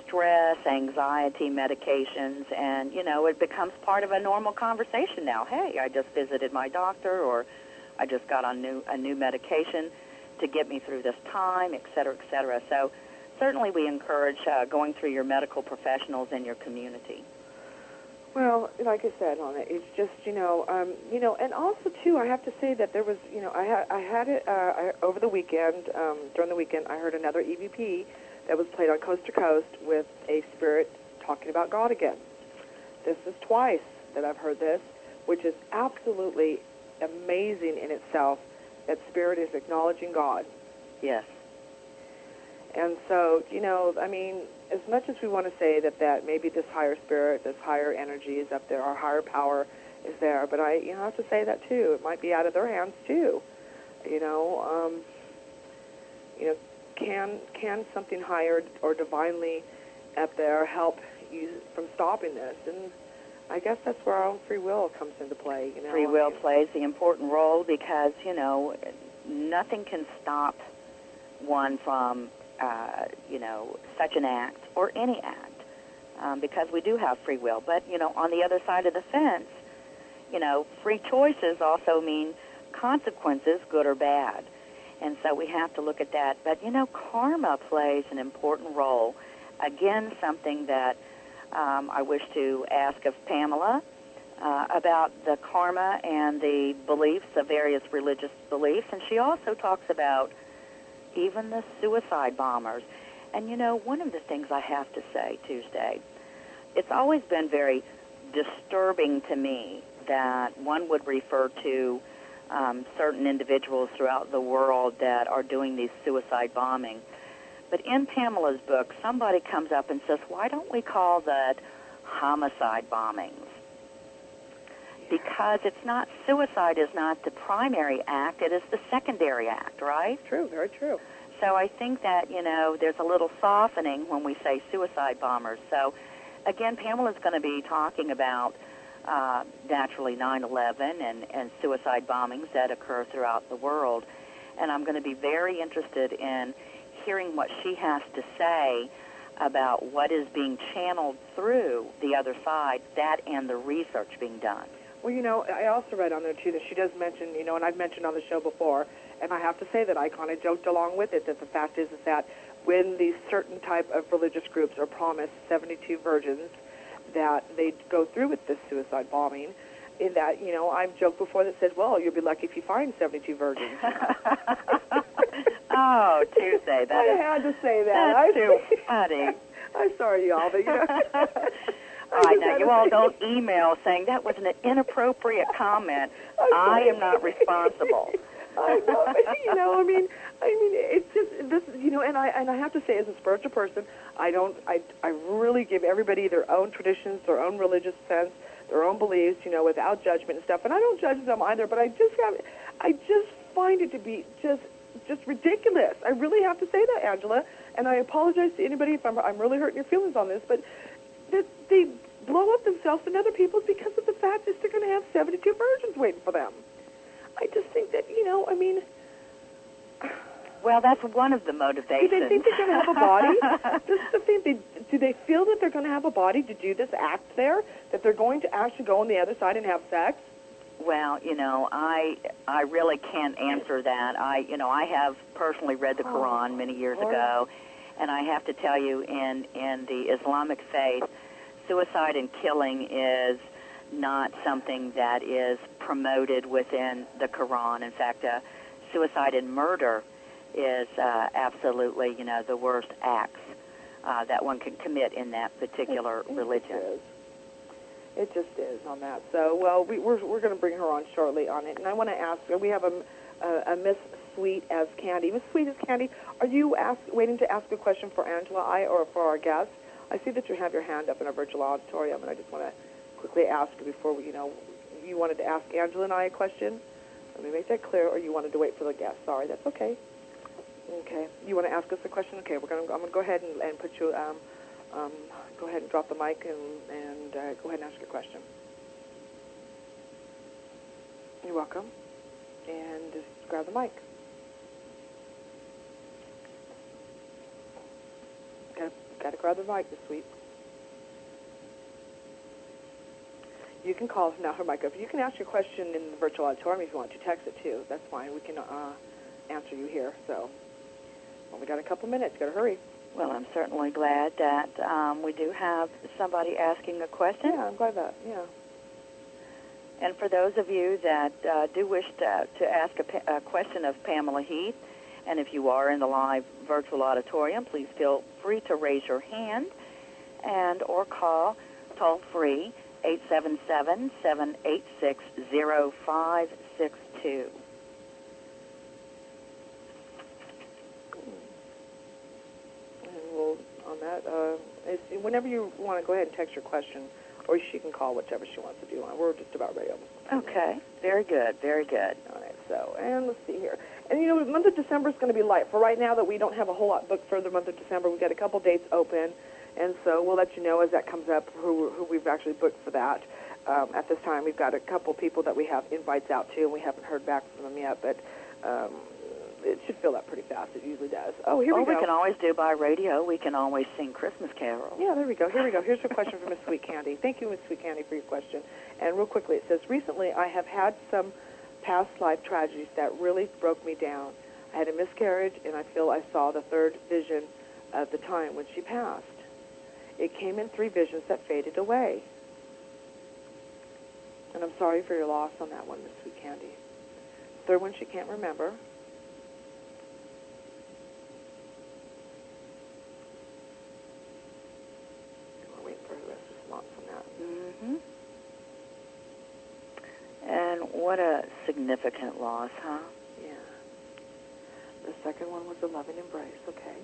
stress, anxiety medications, and, it becomes part of a normal conversation now. Hey, I just visited my doctor, or I just got on a new medication to get me through this time, et cetera, et cetera. So certainly we encourage going through your medical professionals in your community. Well, like I said on it, it's just and also too, I have to say that there was, I had it over the weekend. During the weekend, I heard another EVP that was played on Coast to Coast with a spirit talking about God again. This is twice that I've heard this, which is absolutely amazing in itself. That spirit is acknowledging God. Yes. And so, I mean, as much as we want to say that maybe this higher spirit, this higher energy is up there, our higher power is there, but I have to say that too. It might be out of their hands too. Can something higher or divinely up there help you from stopping this? And I guess that's where our own free will comes into play. Free will plays the important role because, nothing can stop one from such an act or any act, because we do have free will. But, on the other side of the fence, free choices also mean consequences, good or bad. And so we have to look at that. But, karma plays an important role. Again, something that I wish to ask of Pamela about the karma and the beliefs of various religious beliefs. And she also talks about even the suicide bombers. And, one of the things I have to say, Tuesday, it's always been very disturbing to me that one would refer to certain individuals throughout the world that are doing these suicide bombing. But in Pamela's book, somebody comes up and says, why don't we call that homicide bombings? Because it's not, suicide is not the primary act, it is the secondary act, right? True, very true. So I think that, there's a little softening when we say suicide bombers. So, again, Pamela's going to be talking about, naturally, 9/11 and suicide bombings that occur throughout the world. And I'm going to be very interested in hearing what she has to say about what is being channeled through the other side, that and the research being done. Well, I also read on there, too, that she does mention, and I've mentioned on the show before, and I have to say that I kind of joked along with it, that the fact is that when these certain type of religious groups are promised 72 virgins, that they go through with this suicide bombing, in that, I've joked before that says, well, you'll be lucky if you find 72 virgins. Oh, Tuesday, I had to say that. That's too funny. I'm sorry, y'all, but, All right, now you all don't email saying that was an inappropriate comment. I am not responsible. I know, I mean, it's just this, and I have to say, as a spiritual person, I really give everybody their own traditions, their own religious sense, their own beliefs, without judgment and stuff. And I don't judge them either, but I just find it to be just ridiculous. I really have to say that, Angela, and I apologize to anybody if I'm really hurting your feelings on this, but they blow up themselves and other people's because of the fact that they're going to have 72 virgins waiting for them. I just think that, Well, that's one of the motivations. Do they think they're going to have a body? This is the thing. Do they feel that they're going to have a body to do this act there? That they're going to actually go on the other side and have sex? Well, I really can't answer that. I have personally read the Quran many years ago, and I have to tell you, in the Islamic faith, suicide and killing is not something that is promoted within the Quran. In fact, suicide and murder is absolutely, the worst acts that one can commit in that particular religion. It just is on that. So, well, we're going to bring her on shortly on it. And I want to ask, we have a Miss Sweet as Candy. Miss Sweet as Candy, are you waiting to ask a question for Angela or for our guest? I see that you have your hand up in our virtual auditorium, and I just want to quickly ask you before you wanted to ask Angela and I a question. Let me make that clear, or you wanted to wait for the guest. Sorry, that's okay. Okay. You want to ask us a question? Okay, I'm going to go ahead and put you, go ahead and drop the mic and go ahead and ask your question. You're welcome. And just grab the mic. Got to grab the mic, Miss Sweet. You can call now her mic up. You can ask your question in the virtual auditorium if you want to. Text it too. That's fine. We can answer you here. So, well, we got a couple minutes. Got to hurry. Well, I'm certainly glad that we do have somebody asking a question. Yeah, I'm glad that, yeah. And for those of you that do wish to ask a question of Pamela Heath, and if you are in the live virtual auditorium, please feel free to raise your hand and or call toll-free 877-786-0562. And we'll, on that, whenever you want to go ahead and text your question, or she can call, whichever she wants to do. We're just about ready. Okay, very good, very good. All right, so, and let's see here. And, you know, the month of December is going to be light. For right now that we don't have a whole lot booked for the month of December, we've got a couple dates open, and so we'll let you know as that comes up who we've actually booked for that. At this time, we've got a couple people that we have invites out to, and we haven't heard back from them yet, but it should fill up pretty fast. It usually does. Oh, here we go. We can always do by radio. We can always sing Christmas carols. Yeah, there we go. Here we go. Here's a question from Miss Sweet Candy. Thank you, Miss Sweet Candy, for your question. And real quickly, it says, recently I have had some past life tragedies that really broke me down. I had a miscarriage, and I feel I saw the third vision of the time when she passed. It came in 3 visions that faded away. And I'm sorry for your loss on that one, Miss Sweet Candy. Third one she can't remember. We're waiting for the rest of the response on that. Mm-hmm. And what a significant loss, huh? Yeah. The second one was a loving embrace, okay?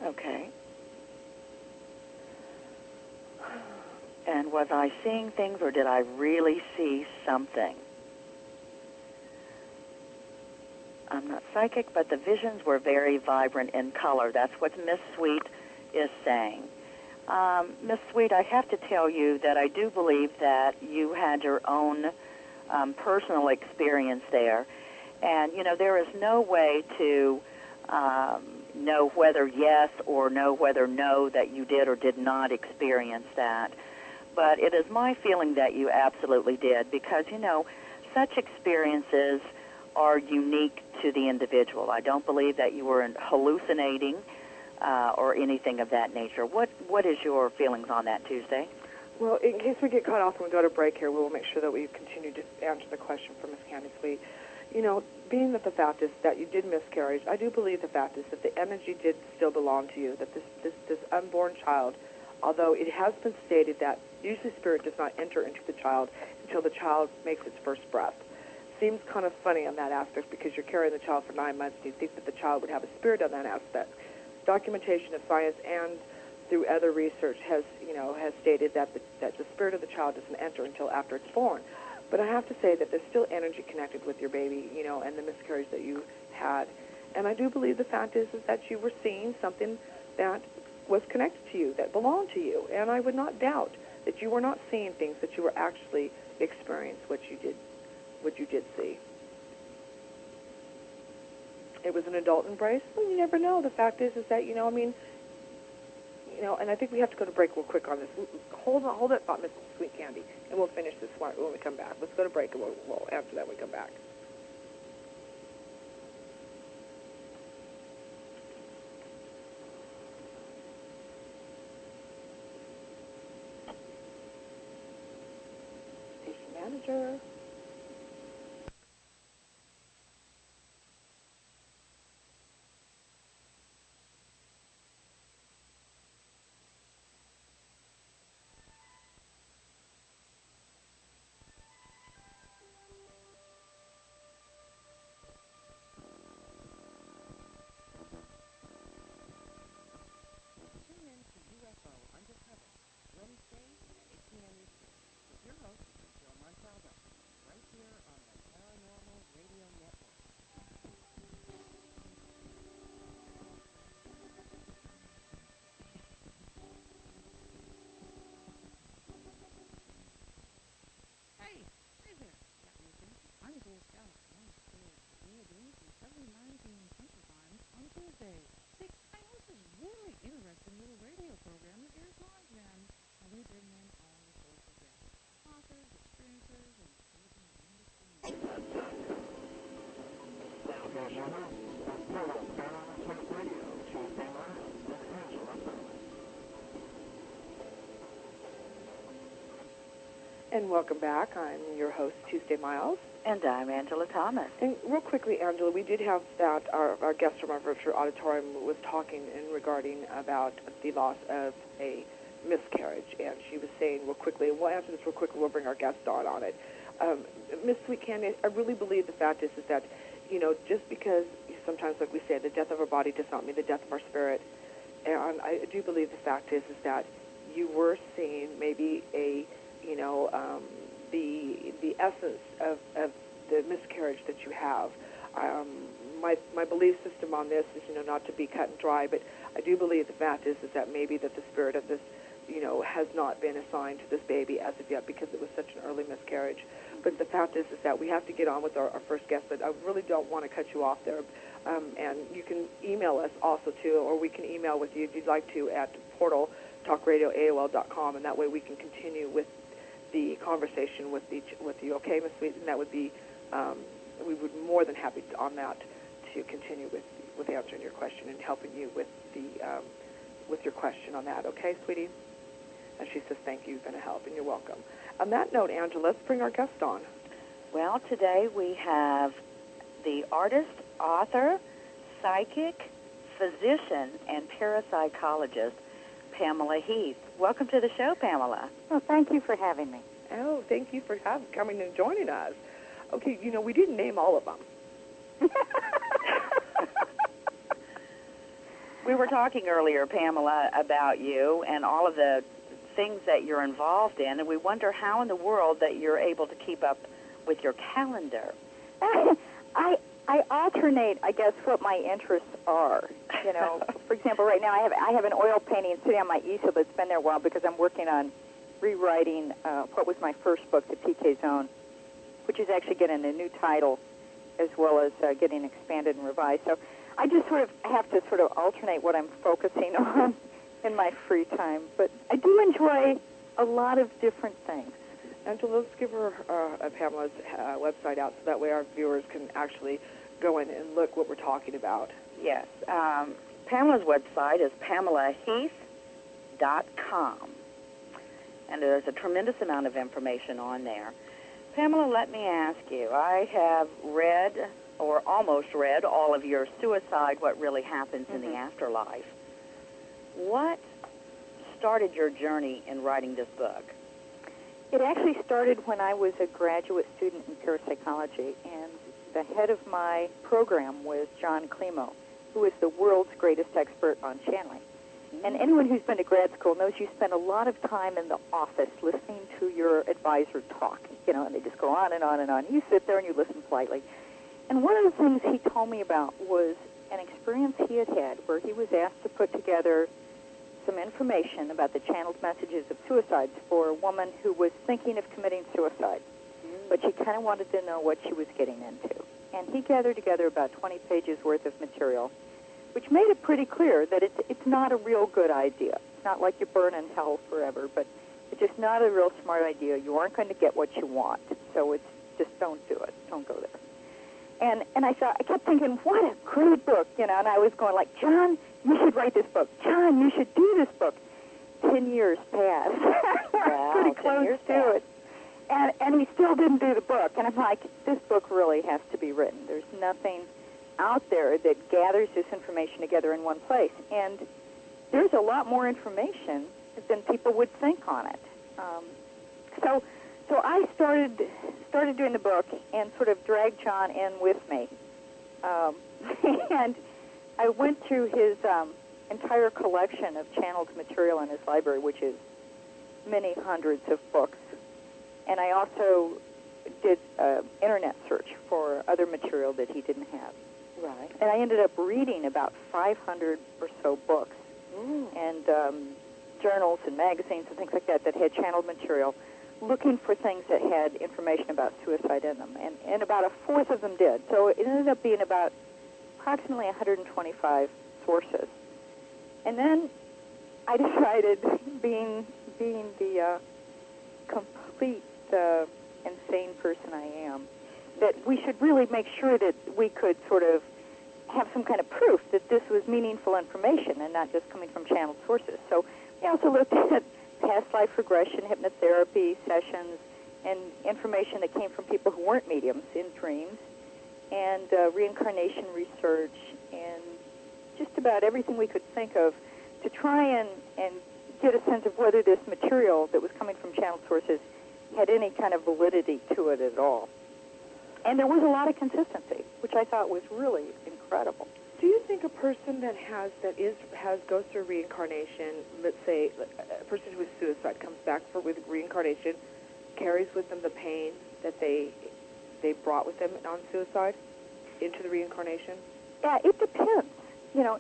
Okay. And was I seeing things, or did I really see something? I'm not psychic, but the visions were very vibrant in color. That's what Miss Sweet is saying. Miss Sweet, I have to tell you that I do believe that you had your own personal experience there. And, you know, there is no way to know whether yes or know whether no that you did or did not experience that. But it is my feeling that you absolutely did, because, you know, such experiences are unique to the individual. I don't believe that you were hallucinating or anything of that nature. What is your feelings on that, Tuesday? Well, in case we get cut off and we go to break here, we will make sure that we continue to answer the question from Ms. Candy Sweet. You know, being that the fact is that you did miscarriage, I do believe the fact is that the energy did still belong to you, that this unborn child, although it has been stated that usually spirit does not enter into the child until the child makes its first breath. Seems kind of funny on that aspect, because you're carrying the child for 9 months and you think that the child would have a spirit on that aspect. Documentation of science and through other research has stated that the spirit of the child doesn't enter until after it's born. But I have to say that there's still energy connected with your baby, you know, and the miscarriage that you had. And I do believe the fact is that you were seeing something that was connected to you, that belonged to you. And I would not doubt that you were not seeing things, that you were actually experiencing what you did see. It was an adult embrace. Well, you never know. The fact is that, you know, I mean, you know, and I think we have to go to break real quick on this. Hold that thought, Miss Sweet Candy, and we'll finish this one when we come back. Let's go to break, and we'll answer that when we come back. Station manager. Tune in to UFO Undercover, Wednesdays at 8 p.m. Eastern, with your host, Joe Montalvo, right here on the Paranormal Radio Network. Hey there, Captain Lieutenant. I'm your Boy Scout. One for Mia Dean from 7 to 9 p.m. Central Time on Tuesday. See, I host this really interesting little radio program that airs live then, and we bring in all sorts of guests, authors, experiencers, and And welcome back. I'm your host, Tuesday Miles. And I'm Angela Thomas. And real quickly, Angela, we did have that, our guest from our virtual auditorium was talking regarding about the loss of a miscarriage, and she was saying real quickly, and we'll answer this real quickly, we'll bring our guest on it. Miss Sweet Candy, I really believe the fact is that, just because sometimes, like we say, the death of our body does not mean the death of our spirit, and I do believe the fact is that you were seeing maybe a, the essence of the miscarriage that you have. My belief system on this is, not to be cut and dry, but I do believe the fact is that maybe that the spirit of this, has not been assigned to this baby as of yet because it was such an early miscarriage. But the fact is that we have to get on with our first guest, but I really don't want to cut you off there. And you can email us also, too, or we can email with you if you'd like to at portaltalkradio@AOL.com, and that way we can continue with the conversation with you, okay, Ms. Sweet? And that would be, we would be more than happy on that to continue with answering your question and helping you with with your question on that, okay, sweetie? And she says, thank you, you've been a help, and you're welcome. On that note, Angela, let's bring our guest on. Well, today we have the artist, author, psychic, physician, and parapsychologist, Pamela Heath. Welcome to the show, Pamela. Well, thank you for having me. Oh, thank you for coming and joining us. Okay, we didn't name all of them. We were talking earlier, Pamela, about you and all of the things that you're involved in, and we wonder how in the world that you're able to keep up with your calendar. I alternate, I guess, what my interests are. For example, right now I have an oil painting sitting on my easel that's been there a while because I'm working on rewriting what was my first book, The PK Zone, which is actually getting a new title as well as getting expanded and revised. So I just sort of have to sort of alternate what I'm focusing on in my free time. But I do enjoy a lot of different things. Angela, let's give her Pamela's website out so that way our viewers can actually go in and look what we're talking about. Yes. Pamela's website is PamelaHeath.com. And there's a tremendous amount of information on there. Pamela, let me ask you, I have read, or almost read, all of your Suicide, What Really Happens in the Afterlife. What started your journey in writing this book? It actually started when I was a graduate student in parapsychology, and the head of my program was John Klimo, who is the world's greatest expert on channeling. And anyone who's been to grad school knows you spend a lot of time in the office listening to your advisor talk, and they just go on and on and on. You sit there and you listen politely. And one of the things he told me about was an experience he had had where he was asked to put together some information about the channeled messages of suicides for a woman who was thinking of committing suicide, but she kind of wanted to know what she was getting into. And he gathered together about 20 pages worth of material, which made it pretty clear that it's not a real good idea. It's not like you burn in hell forever, but it's just not a real smart idea. You aren't going to get what you want, so it's just don't do it. Don't go there. And I kept thinking, what a great book, and I was going like, John, you should write this book. John, you should do this book. 10 years passed. Wow, pretty close to it. And he still didn't do the book. And I'm like, this book really has to be written. There's nothing out there that gathers this information together in one place. And there's a lot more information than people would think on it. So I started doing the book and sort of dragged John in with me. And I went through his entire collection of channeled material in his library, which is many hundreds of books. And I also did internet search for other material that he didn't have. Right. And I ended up reading about 500 or so books and journals and magazines and things like that had channeled material, looking for things that had information about suicide in them. And about a fourth of them did. So it ended up being about approximately 125 sources. And then I decided, being the complete insane person I am, that we should really make sure that we could sort of have some kind of proof that this was meaningful information and not just coming from channeled sources. So we also looked at past life regression, hypnotherapy sessions, and information that came from people who weren't mediums in dreams, and reincarnation research, and just about everything we could think of to try and get a sense of whether this material that was coming from channel sources had any kind of validity to it at all. And there was a lot of consistency, which I thought was really incredible. Do you think a person that goes through reincarnation, let's say a person who is suicide comes back with reincarnation, carries with them the pain that they brought with them on suicide into the reincarnation? Yeah, it depends. You know,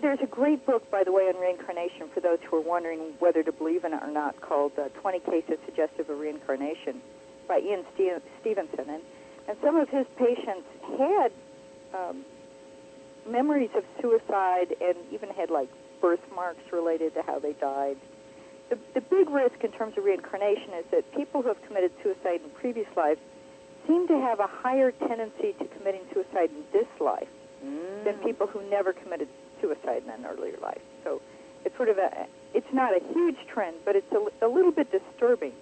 there's a great book, by the way, on reincarnation for those who are wondering whether to believe in it or not, called 20 Cases Suggestive of Reincarnation by Ian Stevenson. And some of his patients had memories of suicide and even had, like, birthmarks related to how they died. The big risk in terms of reincarnation is that people who have committed suicide in previous lives seem to have a higher tendency to committing suicide in this life than people who never committed suicide in an earlier life. So it's sort of it's not a huge trend, but it's a little bit disturbing.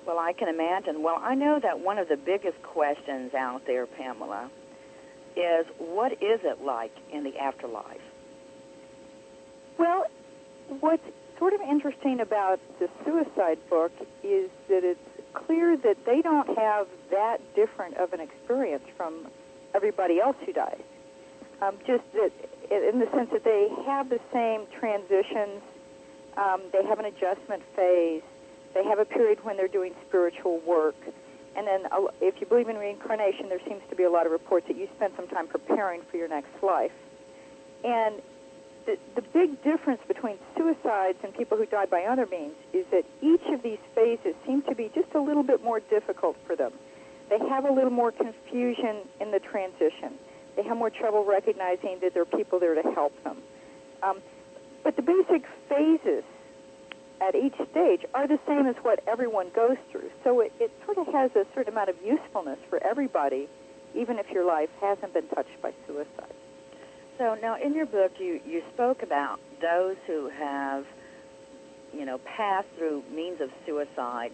Well, I can imagine. Well, I know that one of the biggest questions out there, Pamela, is what is it like in the afterlife? Well, what's sort of interesting about the suicide book is that it's clear that they don't have that different of an experience from everybody else who dies. Just that in the sense that they have the same transitions, they have an adjustment phase, they have a period when they're doing spiritual work, and then if you believe in reincarnation, there seems to be a lot of reports that you spend some time preparing for your next life. And the big difference between suicides and people who die by other means is that each of these phases seem to be just a little bit more difficult for them. They have a little more confusion in the transition. They have more trouble recognizing that there are people there to help them. But the basic phases at each stage are the same as what everyone goes through. So it sort of has a certain amount of usefulness for everybody, even if your life hasn't been touched by suicide. So now in your book, you spoke about those who have, passed through means of suicide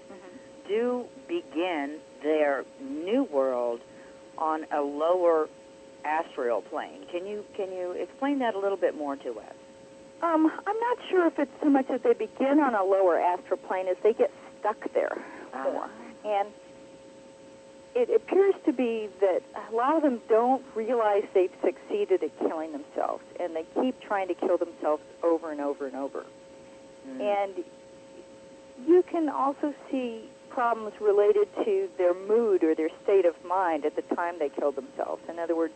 do begin their new world on a lower astral plane. Can you explain that a little bit more to us? I'm not sure if it's so much that they begin on a lower astral plane as they get stuck there more. And it appears to be that a lot of them don't realize they've succeeded at killing themselves, and they keep trying to kill themselves over and over and over. And you can also see problems related to their mood or their state of mind at the time they killed themselves. In other words,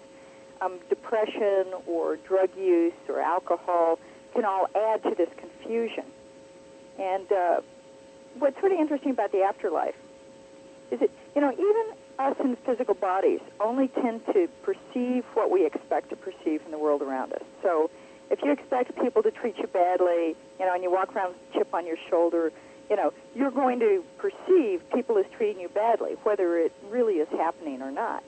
depression or drug use or alcohol can all add to this confusion. And what's really interesting about the afterlife is that, even us in physical bodies only tend to perceive what we expect to perceive in the world around us. So if you expect people to treat you badly, and you walk around with a chip on your shoulder, you're going to perceive people as treating you badly, whether it really is happening or not.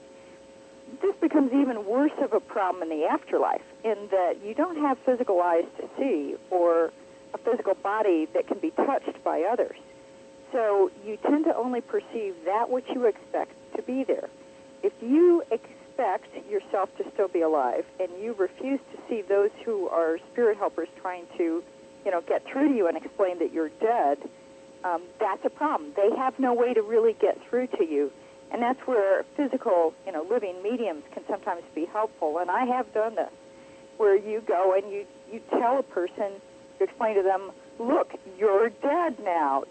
This becomes even worse of a problem in the afterlife, in that you don't have physical eyes to see or a physical body that can be touched by others. So you tend to only perceive that which you expect to be there. If you expect yourself to still be alive and you refuse to see those who are spirit helpers trying to, get through to you and explain that you're dead, that's a problem. They have no way to really get through to you. And that's where physical, living mediums can sometimes be helpful. And I have done this, where you go and you tell a person, you explain to them, look, you're dead now.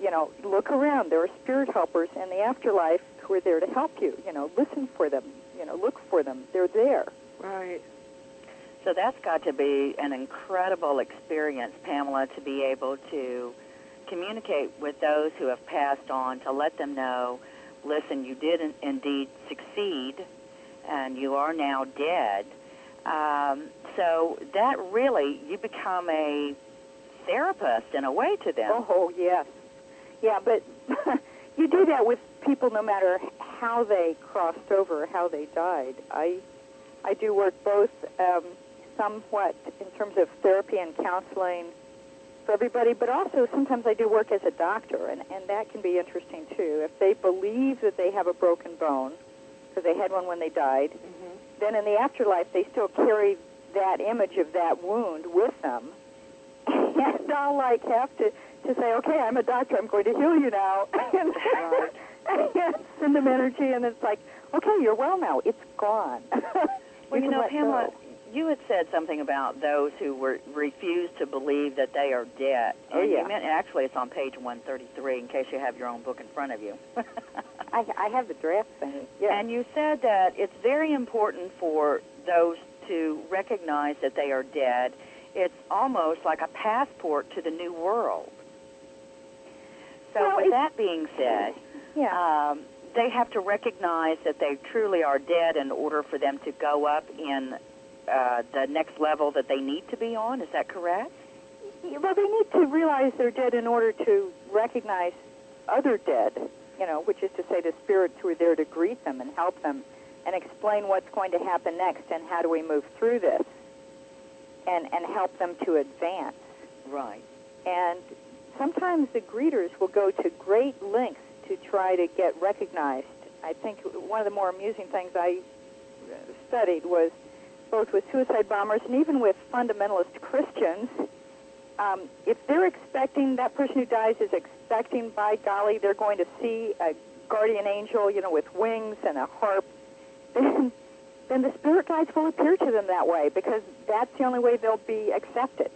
Look around. There are spirit helpers in the afterlife who are there to help you. Listen for them. Look for them. They're there. Right. So that's got to be an incredible experience, Pamela, to be able to communicate with those who have passed on, to let them know, listen, you did indeed succeed, and you are now dead. So that really, you become a therapist in a way to them. Oh, yes. Yeah, but you do that with people no matter how they crossed over, how they died. I do work both somewhat in terms of therapy and counseling, for everybody, but also sometimes I do work as a doctor, and that can be interesting too. If they believe that they have a broken bone, because they had one when they died, then in the afterlife they still carry that image of that wound with them. And I'll like have to say, okay, I'm a doctor, I'm going to heal you now. And send them energy, and it's like, okay, you're well now. It's gone. Well, Pamela, you had said something about those who refused to believe that they are dead. Oh, yeah. Actually, it's on page 133, in case you have your own book in front of you. I have the draft thing. Yeah. And you said that it's very important for those to recognize that they are dead. It's almost like a passport to the new world. So with that being said, they have to recognize that they truly are dead in order for them to go up in the next level that they need to be on. Is that correct? Well, they need to realize they're dead in order to recognize other dead, which is to say the spirits who are there to greet them and help them and explain what's going to happen next and how do we move through this and help them to advance. Right. And sometimes the greeters will go to great lengths to try to get recognized. I think one of the more amusing things I studied was both with suicide bombers and even with fundamentalist Christians. If they're expecting, that person who dies is expecting, by golly, they're going to see a guardian angel, with wings and a harp, then the spirit guides will appear to them that way because that's the only way they'll be accepted.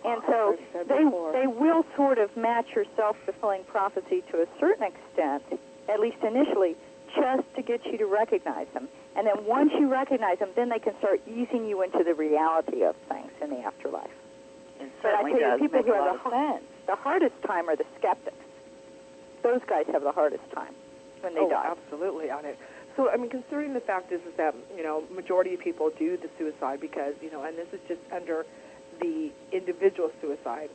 And so they will sort of match your self-fulfilling prophecy to a certain extent, at least initially, just to get you to recognize them. And then once you recognize them, then they can start easing you into the reality of things in the afterlife. But I tell you, people who have the hardest time are the skeptics. Those guys have the hardest time when they die. Absolutely on it. So, considering the fact is that, majority of people do the suicide because, and this is just under the individual suicide,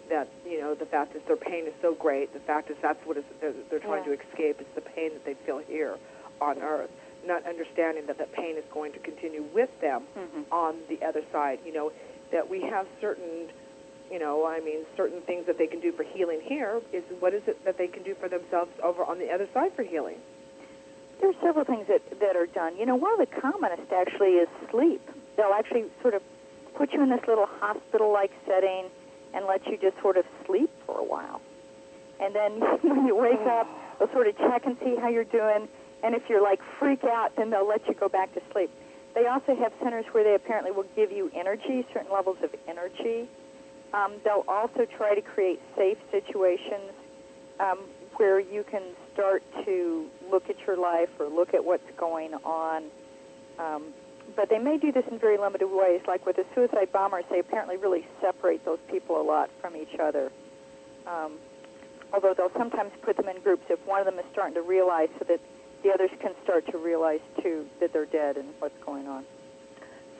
that, the fact is their pain is so great, the fact is that's what they're trying to escape, it's the pain that they feel here on Earth, not understanding that that pain is going to continue with them on the other side, that we have certain, certain things that they can do for healing here. What is it that they can do for themselves over on the other side for healing? There are several things that are done. One of the commonest actually is sleep. They'll actually sort of put you in this little hospital-like setting and let you just sort of sleep for a while. And then when you wake up, they'll sort of check and see how you're doing. And if you're like freak out, then they'll let you go back to sleep. They also have centers where they apparently will give you energy, certain levels of energy. They'll also try to create safe situations where you can start to look at your life or look at what's going on. But they may do this in very limited ways. Like with the suicide bombers, they apparently really separate those people a lot from each other. Although they'll sometimes put them in groups if one of them is starting to realize, so that the others can start to realize, too, that they're dead and what's going on.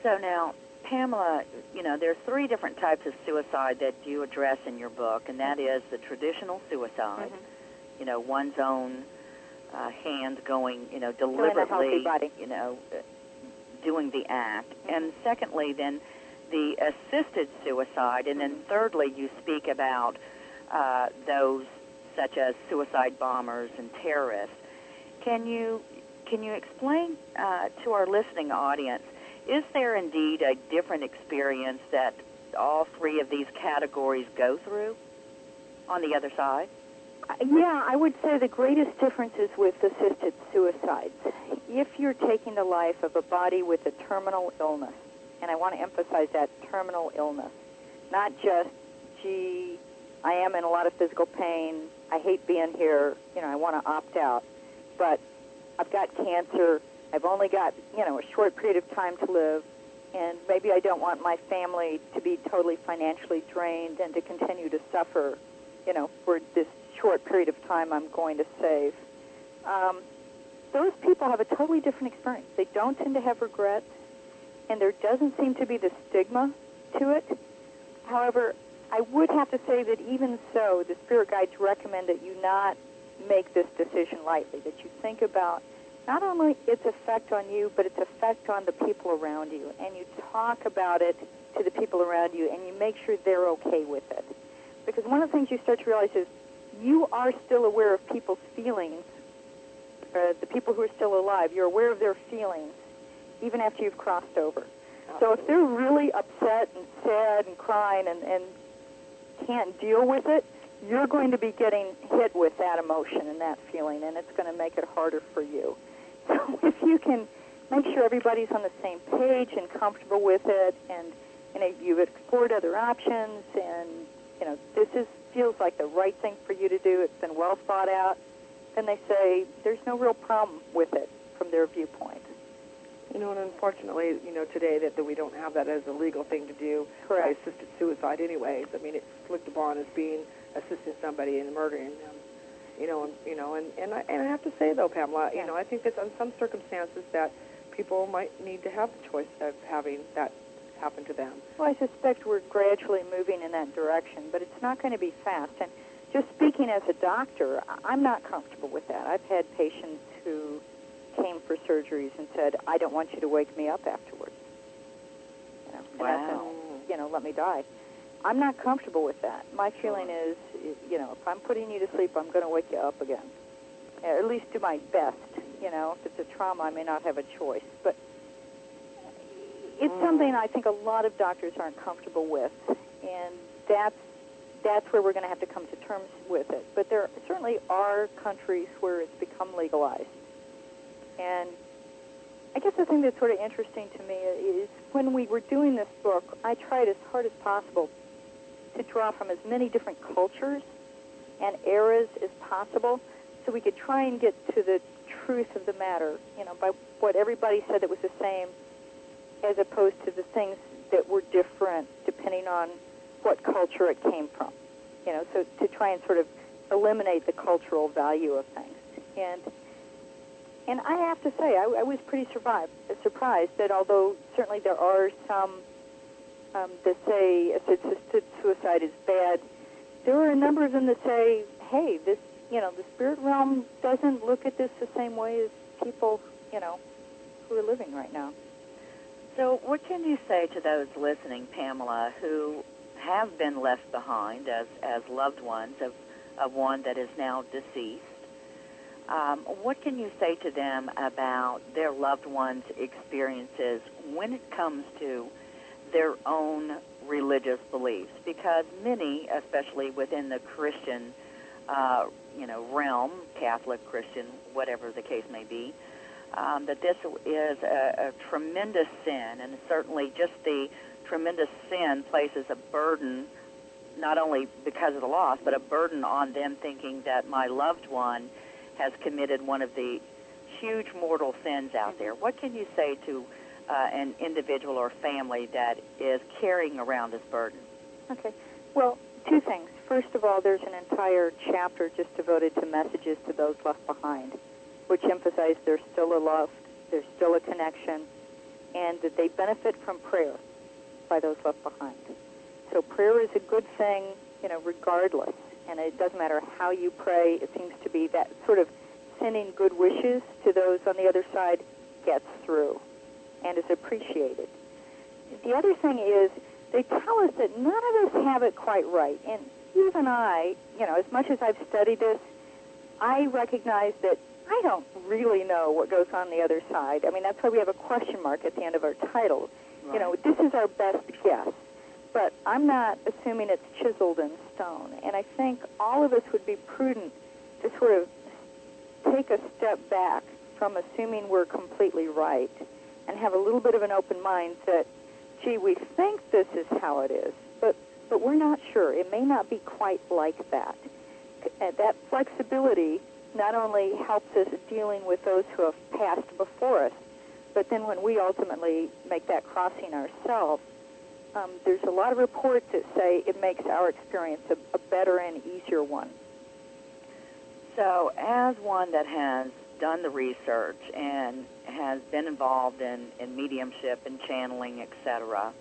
So now, Pamela, there's 3 different types of suicide that you address in your book, and that is the traditional suicide, one's own hand going, deliberately, doing the act. And secondly, then, the assisted suicide. And then thirdly, you speak about those such as suicide bombers and terrorists. Can you explain to our listening audience, is there indeed a different experience that all 3 of these categories go through on the other side? Yeah, I would say the greatest difference is with assisted suicides. If you're taking the life of a body with a terminal illness, and I want to emphasize that, terminal illness, not just, gee, I am in a lot of physical pain, I hate being here, I want to opt out, but I've got cancer, I've only got, a short period of time to live, and maybe I don't want my family to be totally financially drained and to continue to suffer, for this short period of time I'm going to save. Those people have a totally different experience. They don't tend to have regrets, and there doesn't seem to be the stigma to it. However, I would have to say that even so, the spirit guides recommend that you not make this decision lightly, that you think about not only its effect on you, but its effect on the people around you, and you talk about it to the people around you, and you make sure they're okay with it. Because one of the things you start to realize is you are still aware of people's feelings, the people who are still alive. You're aware of their feelings, even after you've crossed over. So if they're really upset and sad and crying and can't deal with it, you're going to be getting hit with that emotion and that feeling, and it's going to make it harder for you. So if you can make sure everybody's on the same page and comfortable with it, and you've explored other options, and this feels like the right thing for you to do, it's been well thought out, then they say there's no real problem with it from their viewpoint. And unfortunately, today that we don't have that as a legal thing to do. Correct. By assisted suicide anyways. I mean, it's looked upon as being assisting somebody in murdering them. And I have to say, though, Pamela, I think that in some circumstances that people might need to have the choice of having that happen to them. Well, I suspect we're gradually moving in that direction, but it's not going to be fast. And just speaking as a doctor, I'm not comfortable with that. I've had patients who came for surgeries and said, I don't want you to wake me up afterwards. Wow. Let me die. I'm not comfortable with that. My feeling is, if I'm putting you to sleep, I'm going to wake you up again. Or at least do my best. If it's a trauma, I may not have a choice. But it's something I think a lot of doctors aren't comfortable with, and that's where we're going to have to come to terms with it. But there certainly are countries where it's become legalized. And I guess the thing that's sort of interesting to me is when we were doing this book, I tried as hard as possible to draw from as many different cultures and eras as possible so we could try and get to the truth of the matter, by what everybody said that was the same as opposed to the things that were different depending on what culture it came from. So to try and sort of eliminate the cultural value of things. And I have to say, I was pretty surprised that although certainly there are some that say assisted suicide is bad, there are a number of them that say, hey, this, the spirit realm doesn't look at this the same way as people, who are living right now. So what can you say to those listening, Pamela, who have been left behind as loved ones of one that is now deceased? What can you say to them about their loved ones' experiences when it comes to their own religious beliefs? Because many, especially within the Christian, realm, Catholic, Christian, whatever the case may be, that this is a tremendous sin, and certainly just the tremendous sin places a burden, not only because of the loss, but a burden on them thinking that my loved one has committed one of the huge mortal sins out there. What can you say to an individual or family that is carrying around this burden? Okay. Well, two things. First of all, there's an entire chapter just devoted to messages to those left behind, which emphasize there's still a love, there's still a connection, and that they benefit from prayer by those left behind. So prayer is a good thing, regardless. And it doesn't matter how you pray. It seems to be that sort of sending good wishes to those on the other side gets through and is appreciated. The other thing is they tell us that none of us have it quite right. And even I, as much as I've studied this, I recognize that I don't really know what goes on the other side. I mean, that's why we have a question mark at the end of our title. Right. This is our best guess. But I'm not assuming it's chiseled in stone. And I think all of us would be prudent to sort of take a step back from assuming we're completely right and have a little bit of an open mind that, gee, we think this is how it is, but we're not sure. It may not be quite like that. That flexibility not only helps us dealing with those who have passed before us, but then when we ultimately make that crossing ourselves, there's a lot of reports that say it makes our experience a better and easier one. So as one that has done the research and has been involved in mediumship and channeling, etc.,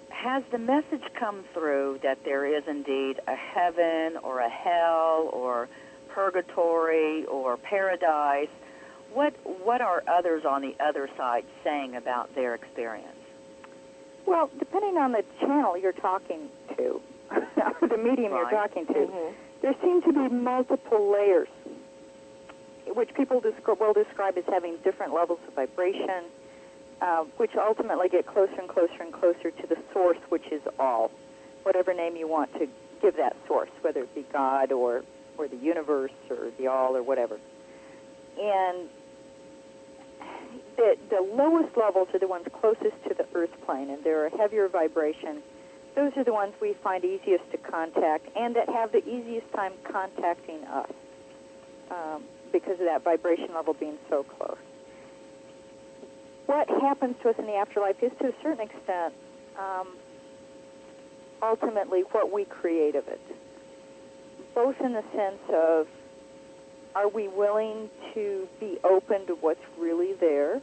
has the message come through that there is indeed a heaven or a hell or purgatory or paradise? What are others on the other side saying about their experience? Well, depending on the channel you're talking to, the medium you're talking to, Mm-hmm. there seem to be multiple layers, which people will describe as having different levels of vibration, which ultimately get closer and closer and closer to the source, which is all, whatever name you want to give that source, whether it be God or the universe or the all or whatever. And the lowest levels are the ones closest to the earth plane, and they're a heavier vibration. Those are the ones we find easiest to contact and that have the easiest time contacting us because of that vibration level being so close. What happens to us in the afterlife is, to a certain extent, ultimately what we create of it, both in the sense of, are we willing to be open to what's really there,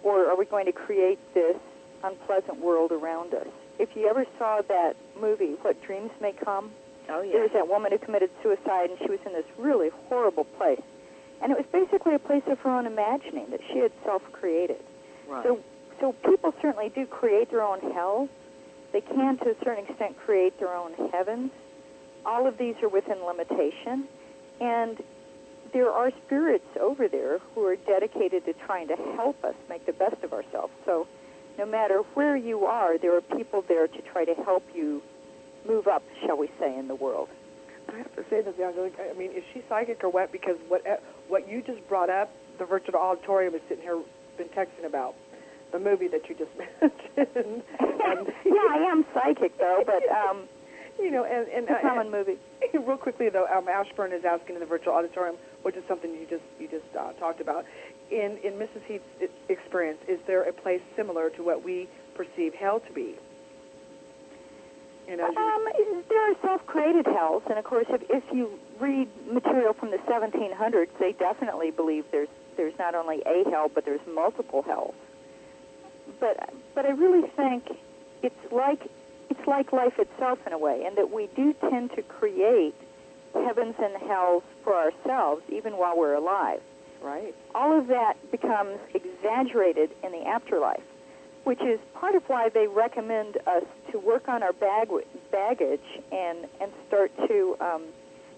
or are we going to create this unpleasant world around us? If you ever saw that movie, What Dreams May Come, Oh, yeah. there was that woman who committed suicide, and she was in this really horrible place. And it was basically a place of her own imagining that she had self-created. Right. So people certainly do create their own hells. They can, to a certain extent, create their own heavens. All of these are within limitation. And there are spirits over there who are dedicated to trying to help us make the best of ourselves. So no matter where you are, there are people there to try to help you move up, shall we say, in the world. I have to say that, Angelique, I mean, is she psychic or what? Because what you just brought up, the virtual auditorium is sitting here, been texting about the movie that you just mentioned. And, yeah, I am psychic, though, but you know, and it's a common movie. Real quickly, though, Ashburn is asking in the virtual auditorium, which is something you just talked about. In Mrs. Heath's experience, is there a place similar to what we perceive hell to be? You know, there are self-created hells, and of course, if you read material from the 1700s, they definitely believe there's not only a hell, but there's multiple hells. But I really think it's like life itself in a way, and that we do tend to create heavens and hells for ourselves, even while we're alive. right. All of that becomes exaggerated in the afterlife, which is part of why they recommend us to work on our baggage and start to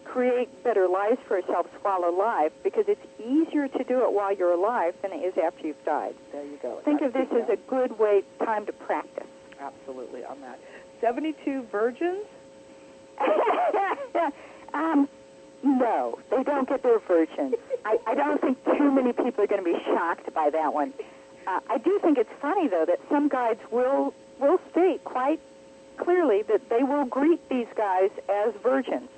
create better lives for ourselves while alive, because it's easier to do it while you're alive than it is after you've died. There you go. Think of this as a good time to practice. Absolutely, on that. 72 virgins? No, they don't get their virgins. I don't think too many people are going to be shocked by that one. I do think it's funny, though, that some guides will state quite clearly that they will greet these guys as virgins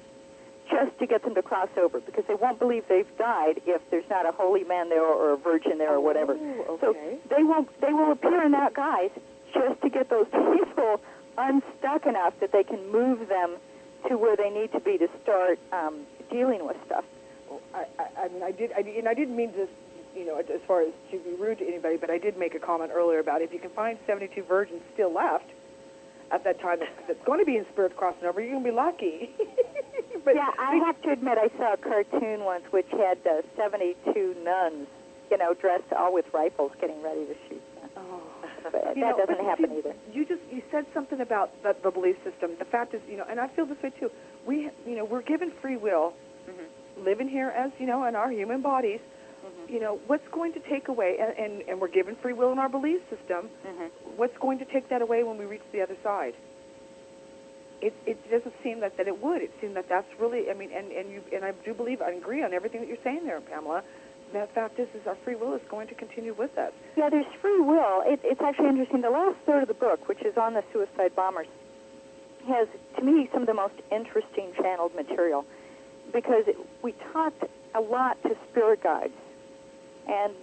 just to get them to cross over, because they won't believe they've died if there's not a holy man there or a virgin there or whatever. Okay. So they will appear in that guise just to get those people unstuck enough that they can move them to where they need to be to start dealing with stuff. Well, I mean, I didn't mean to, you know, as far as to be rude to anybody, but I did make a comment earlier about if you can find 72 virgins still left at that time that's going to be in spirit crossing over, you're going to be lucky. But yeah, I have to admit, I saw a cartoon once which had 72 nuns, you know, dressed all with rifles getting ready to shoot them. Oh. But that doesn't happen either. You said something about the belief system. The fact is, you know, and I feel this way too. We're given free will, living here as, you know, in our human bodies. You know, what's going to take away, and we're given free will in our belief system. What's going to take that away when we reach the other side? It doesn't seem that it would. It seems that that's really, I mean, and I do believe, I agree on everything that you're saying there, Pamela. The fact is our free will is going to continue with us. Yeah, there's free will. It's actually interesting. The last third of the book, which is on the suicide bombers, has, to me, some of the most interesting channeled material, because we talked a lot to spirit guides. And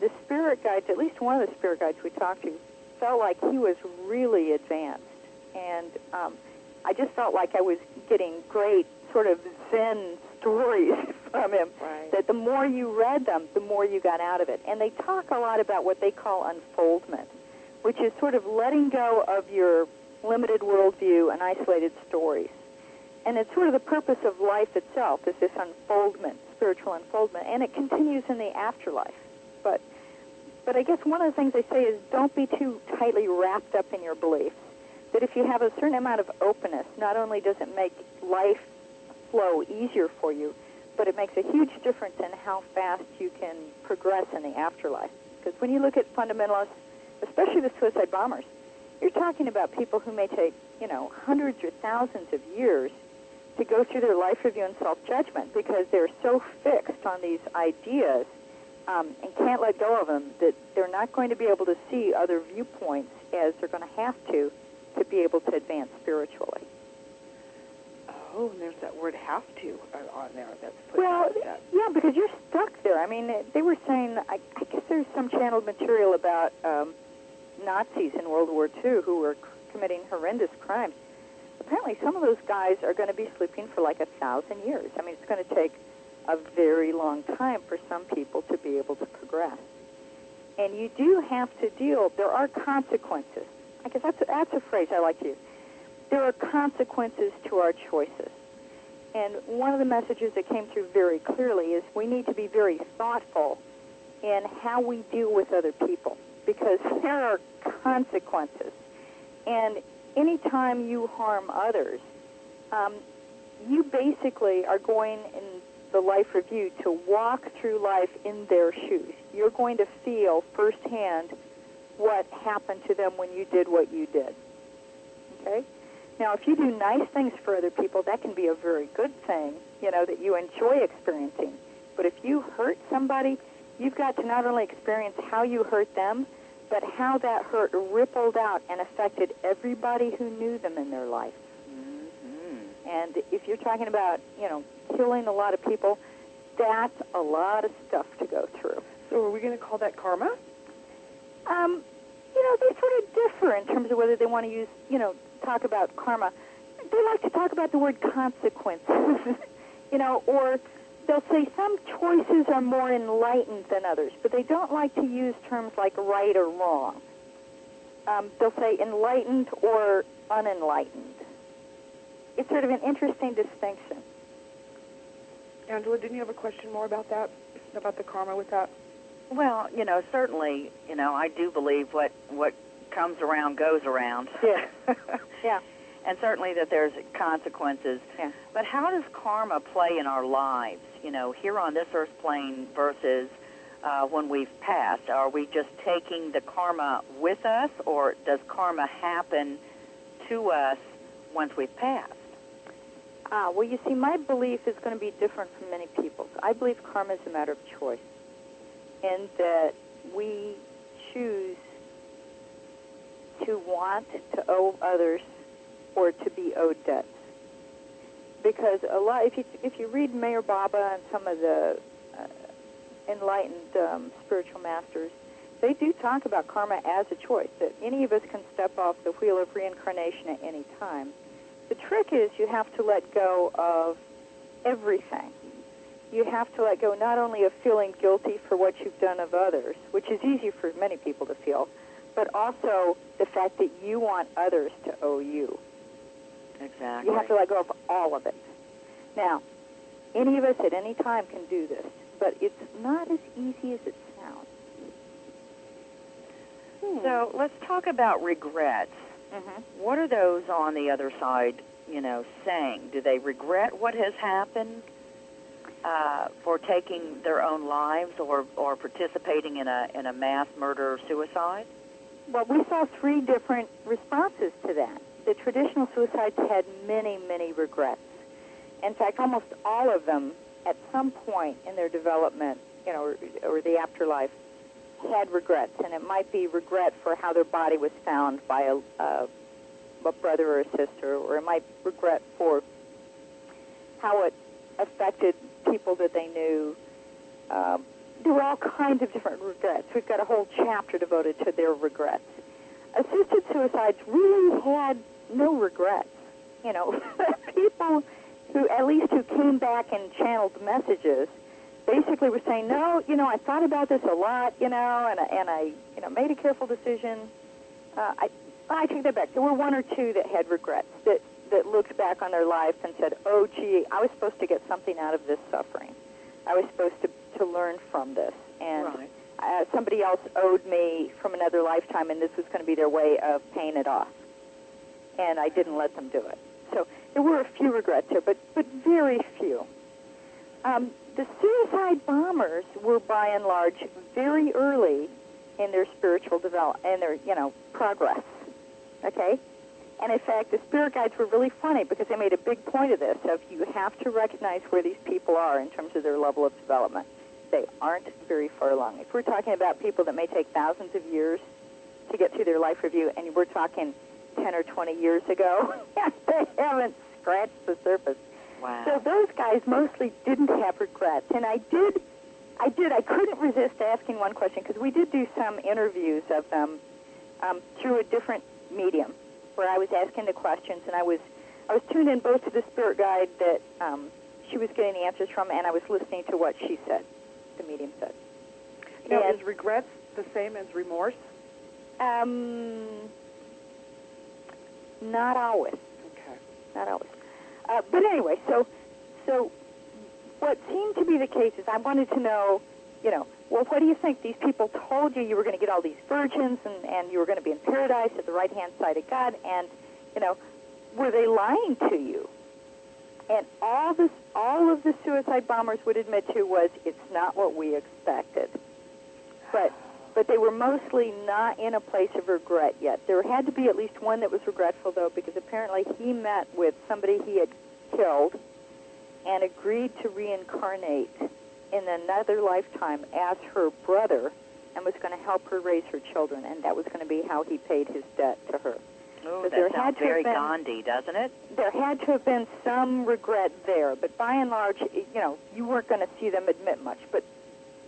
the spirit guides, at least one of the spirit guides we talked to, felt like he was really advanced. And I just felt like I was getting great sort of Zen stories from him. Right. That the more you read them, the more you got out of it. And they talk a lot about what they call unfoldment, which is sort of letting go of your limited worldview and isolated stories. And it's sort of the purpose of life itself, is this unfoldment, spiritual unfoldment, and it continues in the afterlife. But But I guess one of the things they say is don't be too tightly wrapped up in your beliefs. That if you have a certain amount of openness, not only does it make life flow easier for you, but it makes a huge difference in how fast you can progress in the afterlife. Because when you look at fundamentalists, especially the suicide bombers, you're talking about people who may take, hundreds or thousands of years to go through their life review and self-judgment because they're so fixed on these ideas and can't let go of them that they're not going to be able to see other viewpoints as they're going to have to be able to advance spiritually. Oh, and there's that word "have to" on there. That's put Well, that. yeah, because you're stuck there. I mean, they were saying, I guess there's some channeled material about Nazis in World War II who were committing horrendous crimes. Apparently, some of those guys are going to be sleeping for like 1,000 years. I mean, it's going to take a very long time for some people to be able to progress. And you do have to deal, there are consequences. I guess that's a phrase I like to use. There are consequences to our choices. And one of the messages that came through very clearly is we need to be very thoughtful in how we deal with other people because there are consequences. And anytime you harm others, you basically are going in the life review to walk through life in their shoes. You're going to feel firsthand what happened to them when you did what you did. Okay? Now, if you do nice things for other people, that can be a very good thing, that you enjoy experiencing. But if you hurt somebody, you've got to not only experience how you hurt them, but how that hurt rippled out and affected everybody who knew them in their life. Mm-hmm. And if you're talking about, killing a lot of people, that's a lot of stuff to go through. So are we going to call that karma? They sort of differ in terms of whether they want to use, talk about karma. They like to talk about the word consequences, or they'll say some choices are more enlightened than others, but they don't like to use terms like right or wrong. They'll say enlightened or unenlightened. It's sort of an interesting distinction. Angela, didn't you have a question more about that, about the karma with that? Well, certainly, I do believe what comes around goes around. Yeah. Yeah. And certainly that there's consequences. Yeah. But how does karma play in our lives, here on this earth plane versus when we've passed? Are we just taking the karma with us, or does karma happen to us once we've passed? Well, you see, my belief is going to be different from many people's. I believe karma is a matter of choice, and that we choose to want to owe others or to be owed debts. Because if you read Mayor Baba and some of the enlightened spiritual masters, they do talk about karma as a choice, that any of us can step off the wheel of reincarnation at any time. The trick is you have to let go of everything. You have to let go not only of feeling guilty for what you've done of others, which is easy for many people to feel, but also the fact that you want others to owe you. Exactly. You have to let go of all of it. Now, any of us at any time can do this, but it's not as easy as it sounds. So let's talk about regrets. Mm-hmm. What are those on the other side, saying? Do they regret what has happened for taking their own lives or participating in a mass murder or suicide? Well, we saw 3 different responses to that. The traditional suicides had many, many regrets. In fact, almost all of them, at some point in their development, or the afterlife, had regrets. And it might be regret for how their body was found by a brother or a sister, or it might be regret for how it affected people that they knew. There were all kinds of different regrets. We've got a whole chapter devoted to their regrets. Assisted suicides really had no regrets. People who came back and channeled messages basically were saying, no, I thought about this a lot, and I made a careful decision. I take that back. There were 1 or 2 that had regrets, that looked back on their life and said, oh, gee, I was supposed to get something out of this suffering. I was supposed to learn from this. And right. somebody else owed me from another lifetime, and this was going to be their way of paying it off. And I didn't let them do it. So there were a few regrets there, but very few. The suicide bombers were, by and large, very early in their spiritual in their, progress. Okay? And in fact, the spirit guides were really funny because they made a big point of this, of you have to recognize where these people are in terms of their level of development. They aren't very far along. If we're talking about people that may take thousands of years to get through their life review, and we're talking 10 or 20 years ago, they haven't scratched the surface. Wow. So those guys mostly didn't have regrets. And I couldn't resist asking one question, because we did do some interviews of them through a different medium, where I was asking the questions, and I was tuned in both to the spirit guide that she was getting the answers from, and I was listening to what she said, the medium said. Now, is regrets the same as remorse? Not always. Okay. Not always. But anyway, so what seemed to be the case is I wanted to know, well, what do you think? These people told you were going to get all these virgins and you were going to be in paradise at the right-hand side of God, and, were they lying to you? And all of the suicide bombers would admit to was, it's not what we expected. But they were mostly not in a place of regret yet. There had to be at least one that was regretful, though, because apparently he met with somebody he had killed and agreed to reincarnate in another lifetime as her brother and was going to help her raise her children, and that was going to be how he paid his debt to her. Oh, So that sounds very Gandhi, doesn't it? There had to have been some regret there, but by and large, you weren't going to see them admit much, but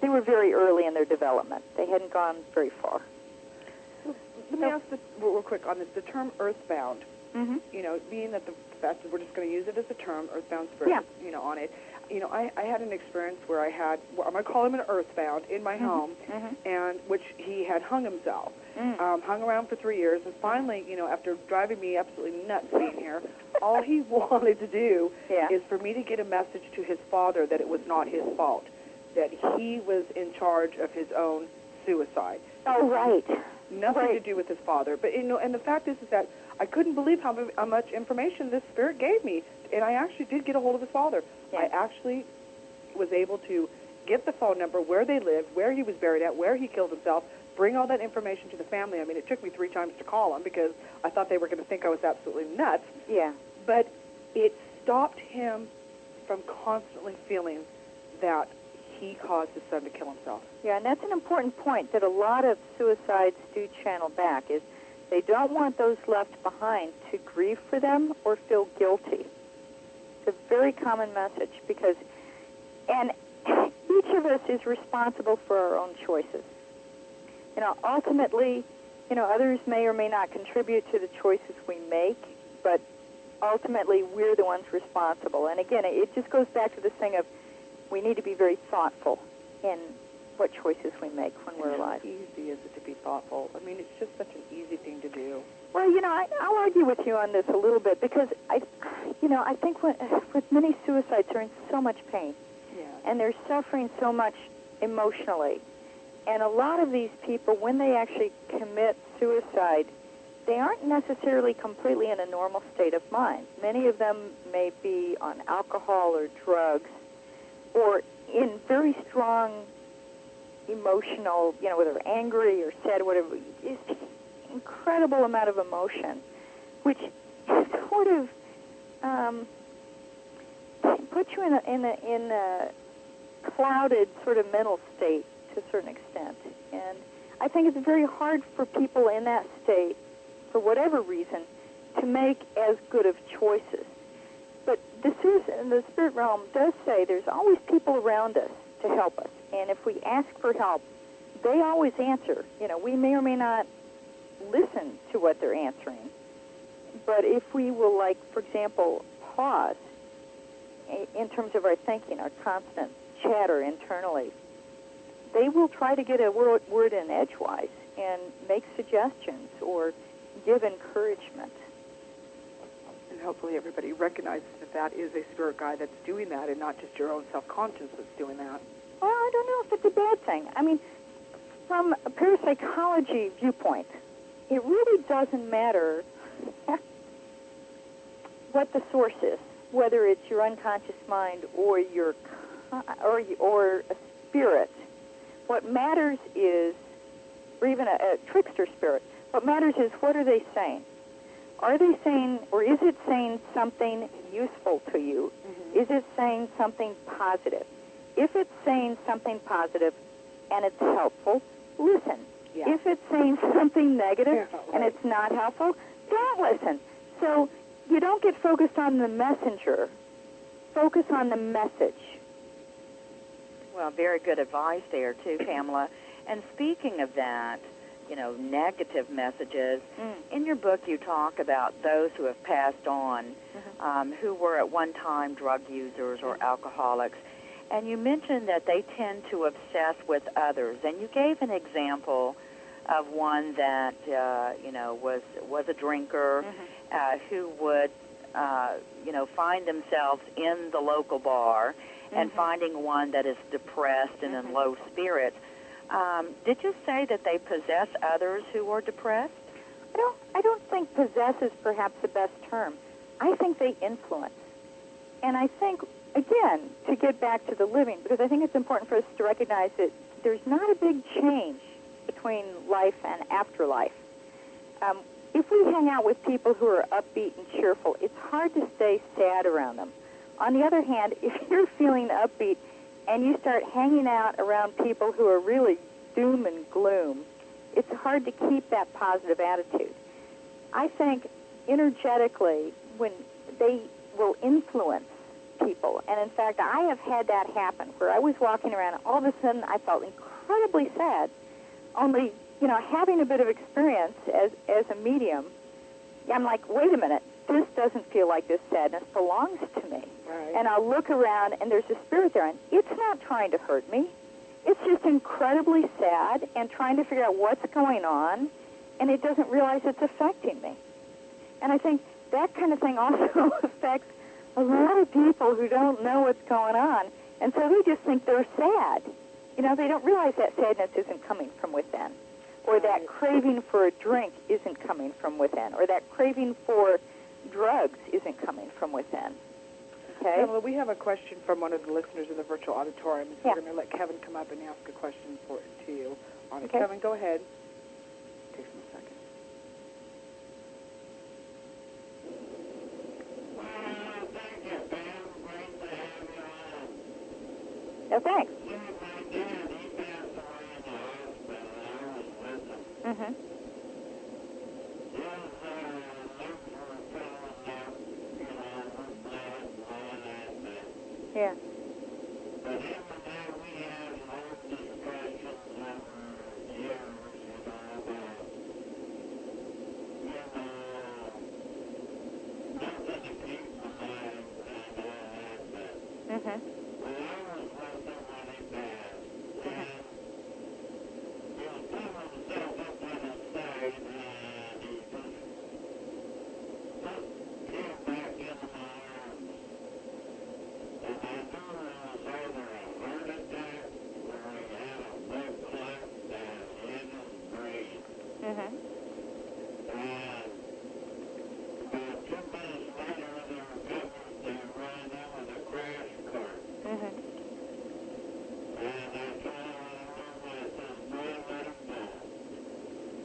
they were very early in their development. They hadn't gone very far. Let me ask this real quick on this. The term earthbound, Mm-hmm. Being that the fact that we're just going to use it as a term, earthbound spirit, on it. I had an experience where I'm going to call him an earthbound in my home, and which he had hung himself. Hung around for 3 years, and finally, after driving me absolutely nuts being here, all he wanted to do is for me to get a message to his father that it was not his fault, that he was in charge of his own suicide. Oh, right. Nothing to do with his father. But, and the fact is that I couldn't believe how much information this spirit gave me, and I actually did get a hold of his father. Yeah. I actually was able to get the phone number, where they lived, where he was buried at, where he killed himself, bring all that information to the family. I mean, it took me 3 times to call him because I thought they were going to think I was absolutely nuts. Yeah. But it stopped him from constantly feeling that he caused his son to kill himself. Yeah, and that's an important point that a lot of suicides do channel back, is they don't want those left behind to grieve for them or feel guilty. It's a very common message because, and each of us is responsible for our own choices. Ultimately, others may or may not contribute to the choices we make, but ultimately we're the ones responsible. And again, it just goes back to this thing of we need to be very thoughtful in what choices we make when we're alive. How easy is it to be thoughtful? I mean, it's just such an easy thing to do. Well, I'll argue with you on this a little bit because I think with many suicides, they're in so much pain, and they're suffering so much emotionally. And a lot of these people, when they actually commit suicide, they aren't necessarily completely in a normal state of mind. Many of them may be on alcohol or drugs, or in very strong emotional, whether angry or sad or whatever, it's incredible amount of emotion, which sort of puts you in a clouded sort of mental state to a certain extent. And I think it's very hard for people in that state, for whatever reason, to make as good of choices. But the spirit realm does say there's always people around us to help us. And if we ask for help, they always answer. We may or may not listen to what they're answering. But if we will, for example, pause in terms of our thinking, our constant chatter internally, they will try to get a word in edgewise and make suggestions or give encouragement. And hopefully everybody recognizes that is a spirit guide that's doing that and not just your own self-conscious that's doing that. Well, I don't know if it's a bad thing. I mean, From a parapsychology viewpoint, it really doesn't matter what the source is, whether it's your unconscious mind or or a spirit. What matters is, or even a trickster spirit, what matters is, what are they saying? Are they saying, or is it saying something useful to you? Mm-hmm. Is it saying something positive? If it's saying something positive and it's helpful, listen. Yeah. If it's saying something negative Yeah, right. and it's not helpful, don't listen. So you don't get focused on the messenger. Focus on the message. Well, very good advice there, too, Pamela. And speaking of that, negative messages, in your book you talk about those who have passed on, who were at one time drug users or alcoholics. And you mentioned that they tend to obsess with others. And you gave an example of one that, was a drinker who would, find themselves in the local bar and finding one that is depressed and in low spirits. Did you say that they possess others who are depressed? I don't think possess is perhaps the best term. I think they influence. And I think, again, to get back to the living, because I think it's important for us to recognize that there's not a big change between life and afterlife. If we hang out with people who are upbeat and cheerful, it's hard to stay sad around them. On the other hand, if you're feeling upbeat and you start hanging out around people who are really doom and gloom, it's hard to keep that positive attitude. I think energetically, when they will influence people, and in fact, I have had that happen, where I was walking around and all of a sudden I felt incredibly sad, only, having a bit of experience as a medium, I'm like, wait a minute, this doesn't feel like this sadness belongs to me. Right. And I'll look around, and there's a spirit there, and it's not trying to hurt me. It's just incredibly sad and trying to figure out what's going on, and it doesn't realize it's affecting me. And I think that kind of thing also affects a lot of people who don't know what's going on, and so they just think they're sad. They don't realize that sadness isn't coming from within, or that craving for a drink isn't coming from within, or that craving for drugs isn't coming from within. Okay? Pamela, we have a question from one of the listeners in the virtual auditorium, so Yeah. we're going to let Kevin come up and ask a question to you on it. Okay. Kevin, go ahead. Takes him a second. Thank you, Pam. Great to have you on. No, thanks. Yeah, my dad, he passed away in the hospital. I was with him. Mm-hmm. His lungs were filling up, with blood and all that, Yeah. but him and I, we had long discussions over years, about, nothing to keep alive and all that, Mm-hmm. well, I was with him when he passed, and he was pulling himself up on his side, and he just came back into my arms. And I knew it was either a heart attack or he had a blood clot in his brain. Mm-hmm. And about 2 minutes later, they ran in with a crash cart. Mm-hmm. And I told him, I said, boy, let him go.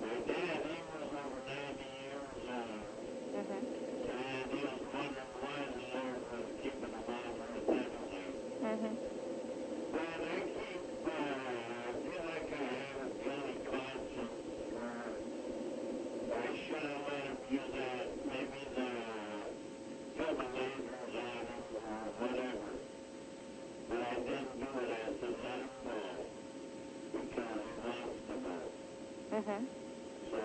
My dad, he was over 90 years old. Mm-hmm. And he was wondering why the Lord was keeping him on earth anyway. Mm-hmm. But I feel like I have a guilty conscience where I should have let him use that, maybe put the lasers on him or whatever. But I didn't do it. I said, let him go. Because he wants to go. Mm-hmm. So,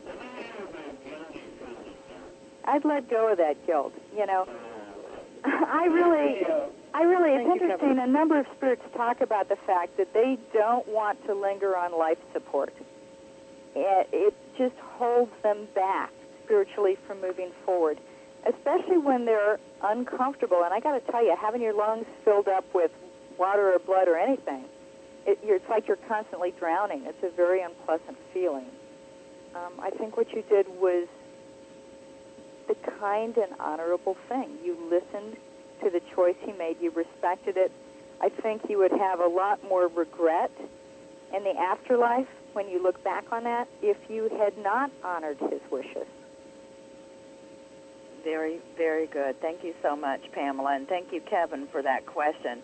and I have a guilty feeling there. I'd let go of that guilt, I really, it's Thank you, interesting, Kevin. a number of spirits talk about the fact that they don't want to linger on life support. It just holds them back spiritually from moving forward, especially when they're uncomfortable. And I got to tell you, having your lungs filled up with water or blood or anything it's like you're constantly drowning. It's a very unpleasant feeling. I think what you did was the kind and honorable thing. You listened to the choice he made. You respected it. I think you would have a lot more regret in the afterlife when you look back on that if you had not honored his wishes. Very, very good. Thank you so much, Pamela, and thank you, Kevin, for that question.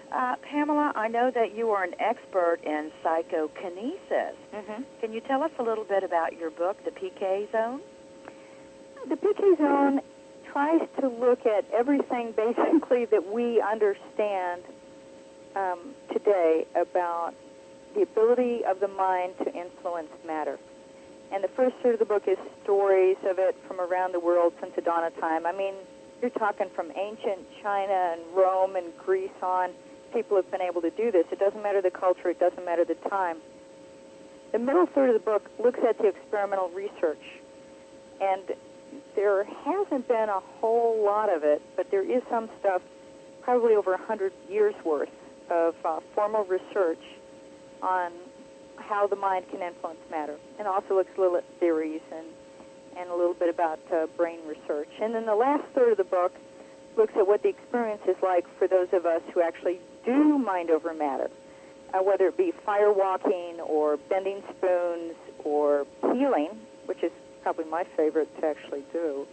Pamela, I know that you are an expert in psychokinesis. Mm-hmm. Can you tell us a little bit about your book, The PK Zone? The PK Zone tries to look at everything basically that we understand today about the ability of the mind to influence matter. And the first third of the book is stories of it from around the world since the dawn of time. I mean, you're talking from ancient China and Rome and Greece on. People have been able to do this. It doesn't matter the culture. It doesn't matter the time. The middle third of the book looks at the experimental research. And there hasn't been a whole lot of it, but there is some stuff, probably over 100 years' worth of formal research on how the mind can influence matter, and also looks a little at theories and a little bit about brain research. And then the last third of the book looks at what the experience is like for those of us who actually do mind over matter, whether it be firewalking or bending spoons or healing, which is probably my favorite to actually do.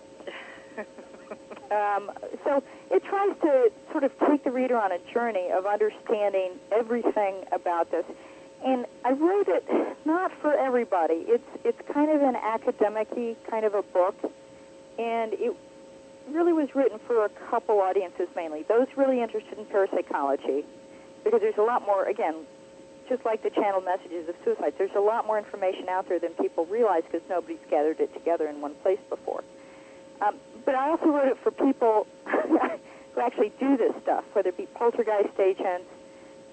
So it tries to sort of take the reader on a journey of understanding everything about this. And I wrote it not for everybody. It's kind of an academic-y kind of a book, and it really was written for a couple audiences mainly. Those really interested in parapsychology, because there's a lot more, again, just like the channeled messages of suicides, there's a lot more information out there than people realize because nobody's gathered it together in one place before. But I also wrote it for people who actually do this stuff, whether it be poltergeist agents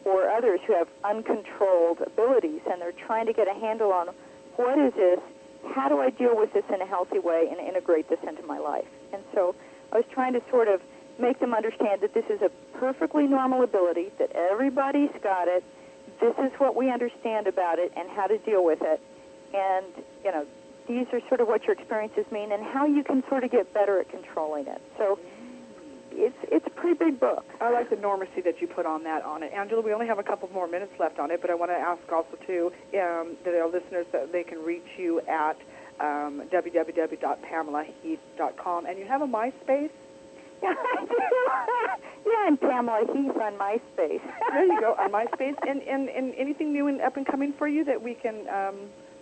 or others who have uncontrolled abilities, and they're trying to get a handle on what is this, how do I deal with this in a healthy way and integrate this into my life. And so I was trying to sort of make them understand that this is a perfectly normal ability, that everybody's got it, this is what we understand about it and how to deal with it. And, you know, these are sort of what your experiences mean and how you can sort of get better at controlling it. So it's a pretty big book. I like the normacy that you put on it. Angela, we only have a couple more minutes left on it, but I want to ask also, too, that our listeners, that they can reach you at www.pamelaheath.com. And you have a MySpace? Yeah, I do. Yeah, I'm Pamela Heath on MySpace. There you go, on MySpace. And anything new and up and coming for you that we can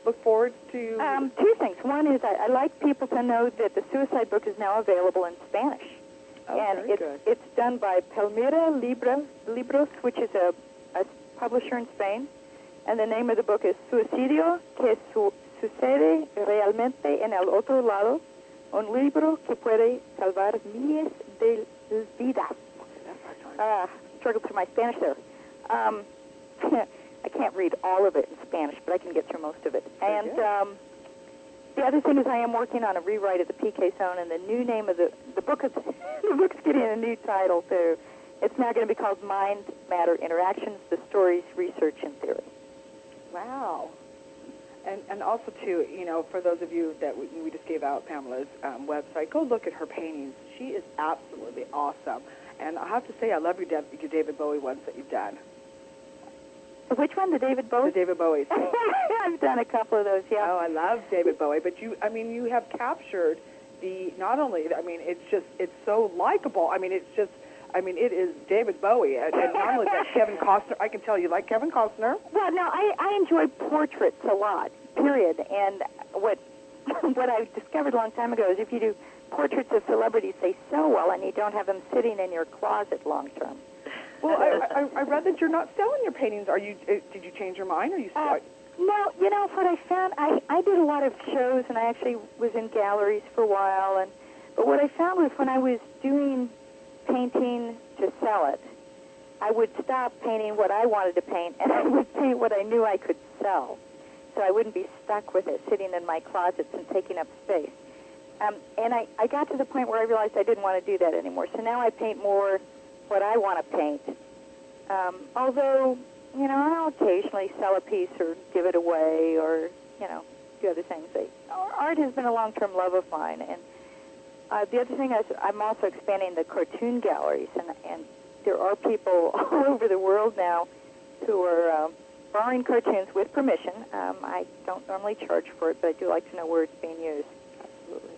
look forward to? Two things. One is I like people to know that the suicide book is now available in Spanish. Oh, and it's done by Palmira Libros, which is a publisher in Spain. And the name of the book is Suicidio que sucede realmente en el otro lado, un libro que puede salvar miles de vidas. Struggled through my Spanish there. I can't read all of it in Spanish, but I can get through most of it. And the other thing is I am working on a rewrite of the PK Zone, and the new name of the book is the book's getting a new title too. It's now going to be called Mind Matter Interactions: The Stories, Research, and Theory. Wow. And also, too, you know, for those of you that we just gave out Pamela's website, go look at her paintings. She is absolutely awesome. And I have to say, I love your David Bowie ones that you've done. Which one, the David Bowie? The David Bowies. I've done a couple of those, yeah. Oh, I love David Bowie. But you have captured not only, it's so likable. It is David Bowie. And not only that, Kevin Costner. I can tell you like Kevin Costner. Well, no, I enjoy portraits a lot, period. And what I discovered a long time ago is if you do portraits of celebrities, they sell well, and you don't have them sitting in your closet long term. Well, I read that you're not selling your paintings. Did you change your mind? Are you still? No, you know what I found? I did a lot of shows, and I actually was in galleries for a while. But what I found was when I was doing painting to sell it, I would stop painting what I wanted to paint, and I would paint what I knew I could sell. So I wouldn't be stuck with it sitting in my closets and taking up space. And I got to the point where I realized I didn't want to do that anymore. So now I paint more what I want to paint. Although you know, and I'll occasionally sell a piece or give it away or, you know, do other things. Art has been a long-term love of mine. And the other thing is I'm also expanding the cartoon galleries, and there are people all over the world now who are borrowing cartoons with permission. I don't normally charge for it, but I do like to know where it's being used. Absolutely.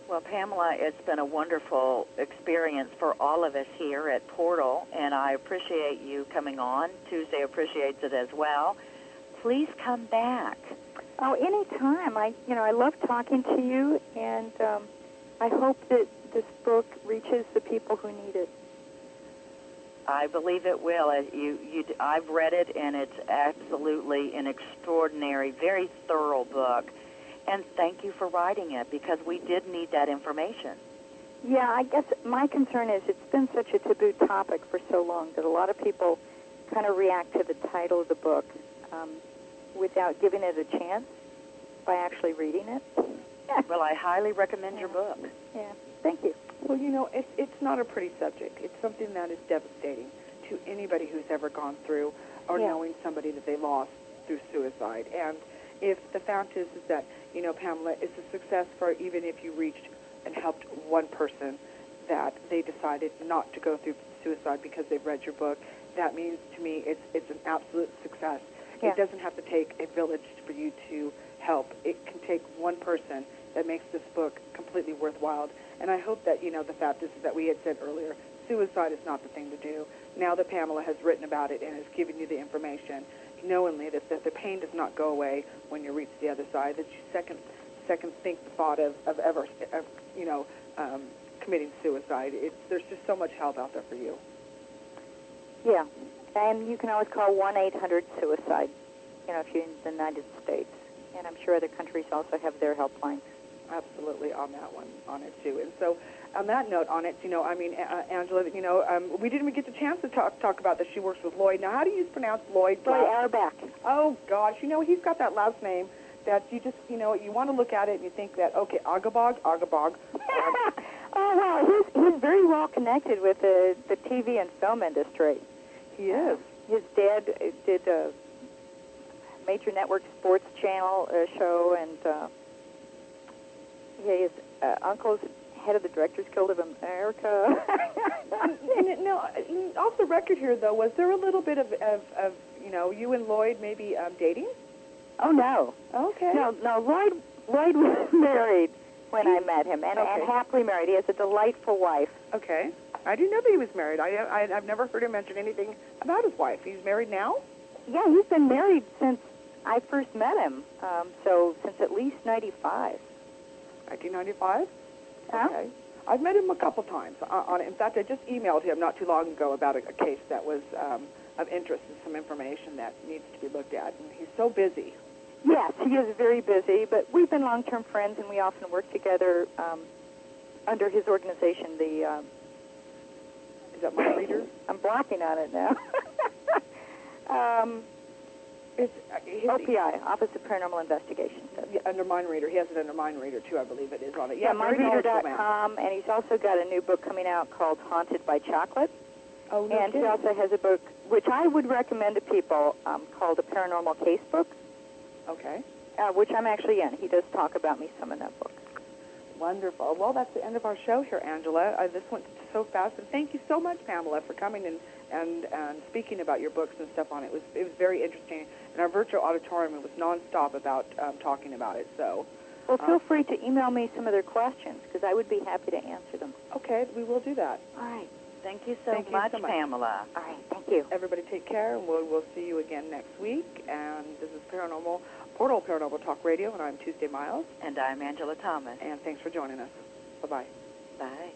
Well, Pamela, it's been a wonderful experience for all of us here at Portal, and I appreciate you coming on. Tuesday appreciates it as well. Please come back. Oh, anytime. I love talking to you, and I hope that this book reaches the people who need it. I believe it will. I've read it, and it's absolutely an extraordinary, very thorough book. And thank you for writing it, because we did need that information. Yeah, I guess my concern is it's been such a taboo topic for so long that a lot of people kind of react to the title of the book without giving it a chance by actually reading it. Well, I highly recommend your book. Yeah, thank you. Well, you know, it's not a pretty subject. It's something that is devastating to anybody who's ever gone through or knowing somebody that they lost through suicide. And if the fact is that, you know, Pamela, it's a success for even if you reached and helped one person that they decided not to go through suicide because they've read your book, that means to me it's an absolute success. Yeah. It doesn't have to take a village for you to help. It can take one person that makes this book completely worthwhile. And I hope that, you know, the fact is that we had said earlier, suicide is not the thing to do. Now that Pamela has written about it and has given you the information, knowingly that the pain does not go away when you reach the other side, that you second think the thought of ever, you know, committing suicide. There's just so much help out there for you. Yeah, and you can always call 1-800-SUICIDE, you know, if you're in the United States. And I'm sure other countries also have their helplines. Absolutely, on that one, on it too. And so, on that note, on it, you know, I mean, Angela, you know, we didn't even get the chance to talk about that. She works with Lloyd. Now, how do you pronounce Lloyd? Lloyd Auerbach. Oh gosh, you know, he's got that last name that you just, you know, you want to look at it and you think that, okay, Agabog. Oh well, he's very well connected with the TV and film industry. He is. His dad did a major network sports channel show, and his uncle's head of the Directors Guild of America. No, off the record here, though, was there a little bit of you know, you and Lloyd maybe dating? Oh no. Okay. No. Lloyd was married when I met him, and happily married. He has a delightful wife. Okay. I didn't know that he was married. I've never heard him mention anything about his wife. He's married now? Yeah, he's been married since I first met him. So since at least 95. 1995? Huh? Okay. I've met him a couple times. In fact, I just emailed him not too long ago about a case that was of interest and some information that needs to be looked at. And he's so busy. Yes, he is very busy, but we've been long-term friends, and we often work together under his organization, the... Is that Mind Reader? I'm blocking on it now. It's OPI, Office of Paranormal Investigation. Under Mind Reader. He has it under Mind Reader, too, I believe it is on it. Yeah, very knowledgeable man. mindreader.com, and he's also got a new book coming out called Haunted by Chocolate. Oh, no And he kidding. also has a book, which I would recommend to people, called A Paranormal Case Book, Okay. which I'm actually in. He does talk about me some in that book. Wonderful. Well, that's the end of our show here, Angela. This went so fast, and thank you so much, Pamela, for coming and speaking about your books and stuff on it. It was very interesting, and our virtual auditorium was nonstop about talking about it. So, Well, feel free to email me some of their questions, because I would be happy to answer them. okay, we will do that. All right. Thank you so Thank you much, so much. Pamela. All right. Thank you. Everybody take care, and we'll see you again next week. And this is Portal Paranormal Talk Radio, and I'm Tuesday Miles. And I'm Angela Thomas. And thanks for joining us. Bye-bye. Bye.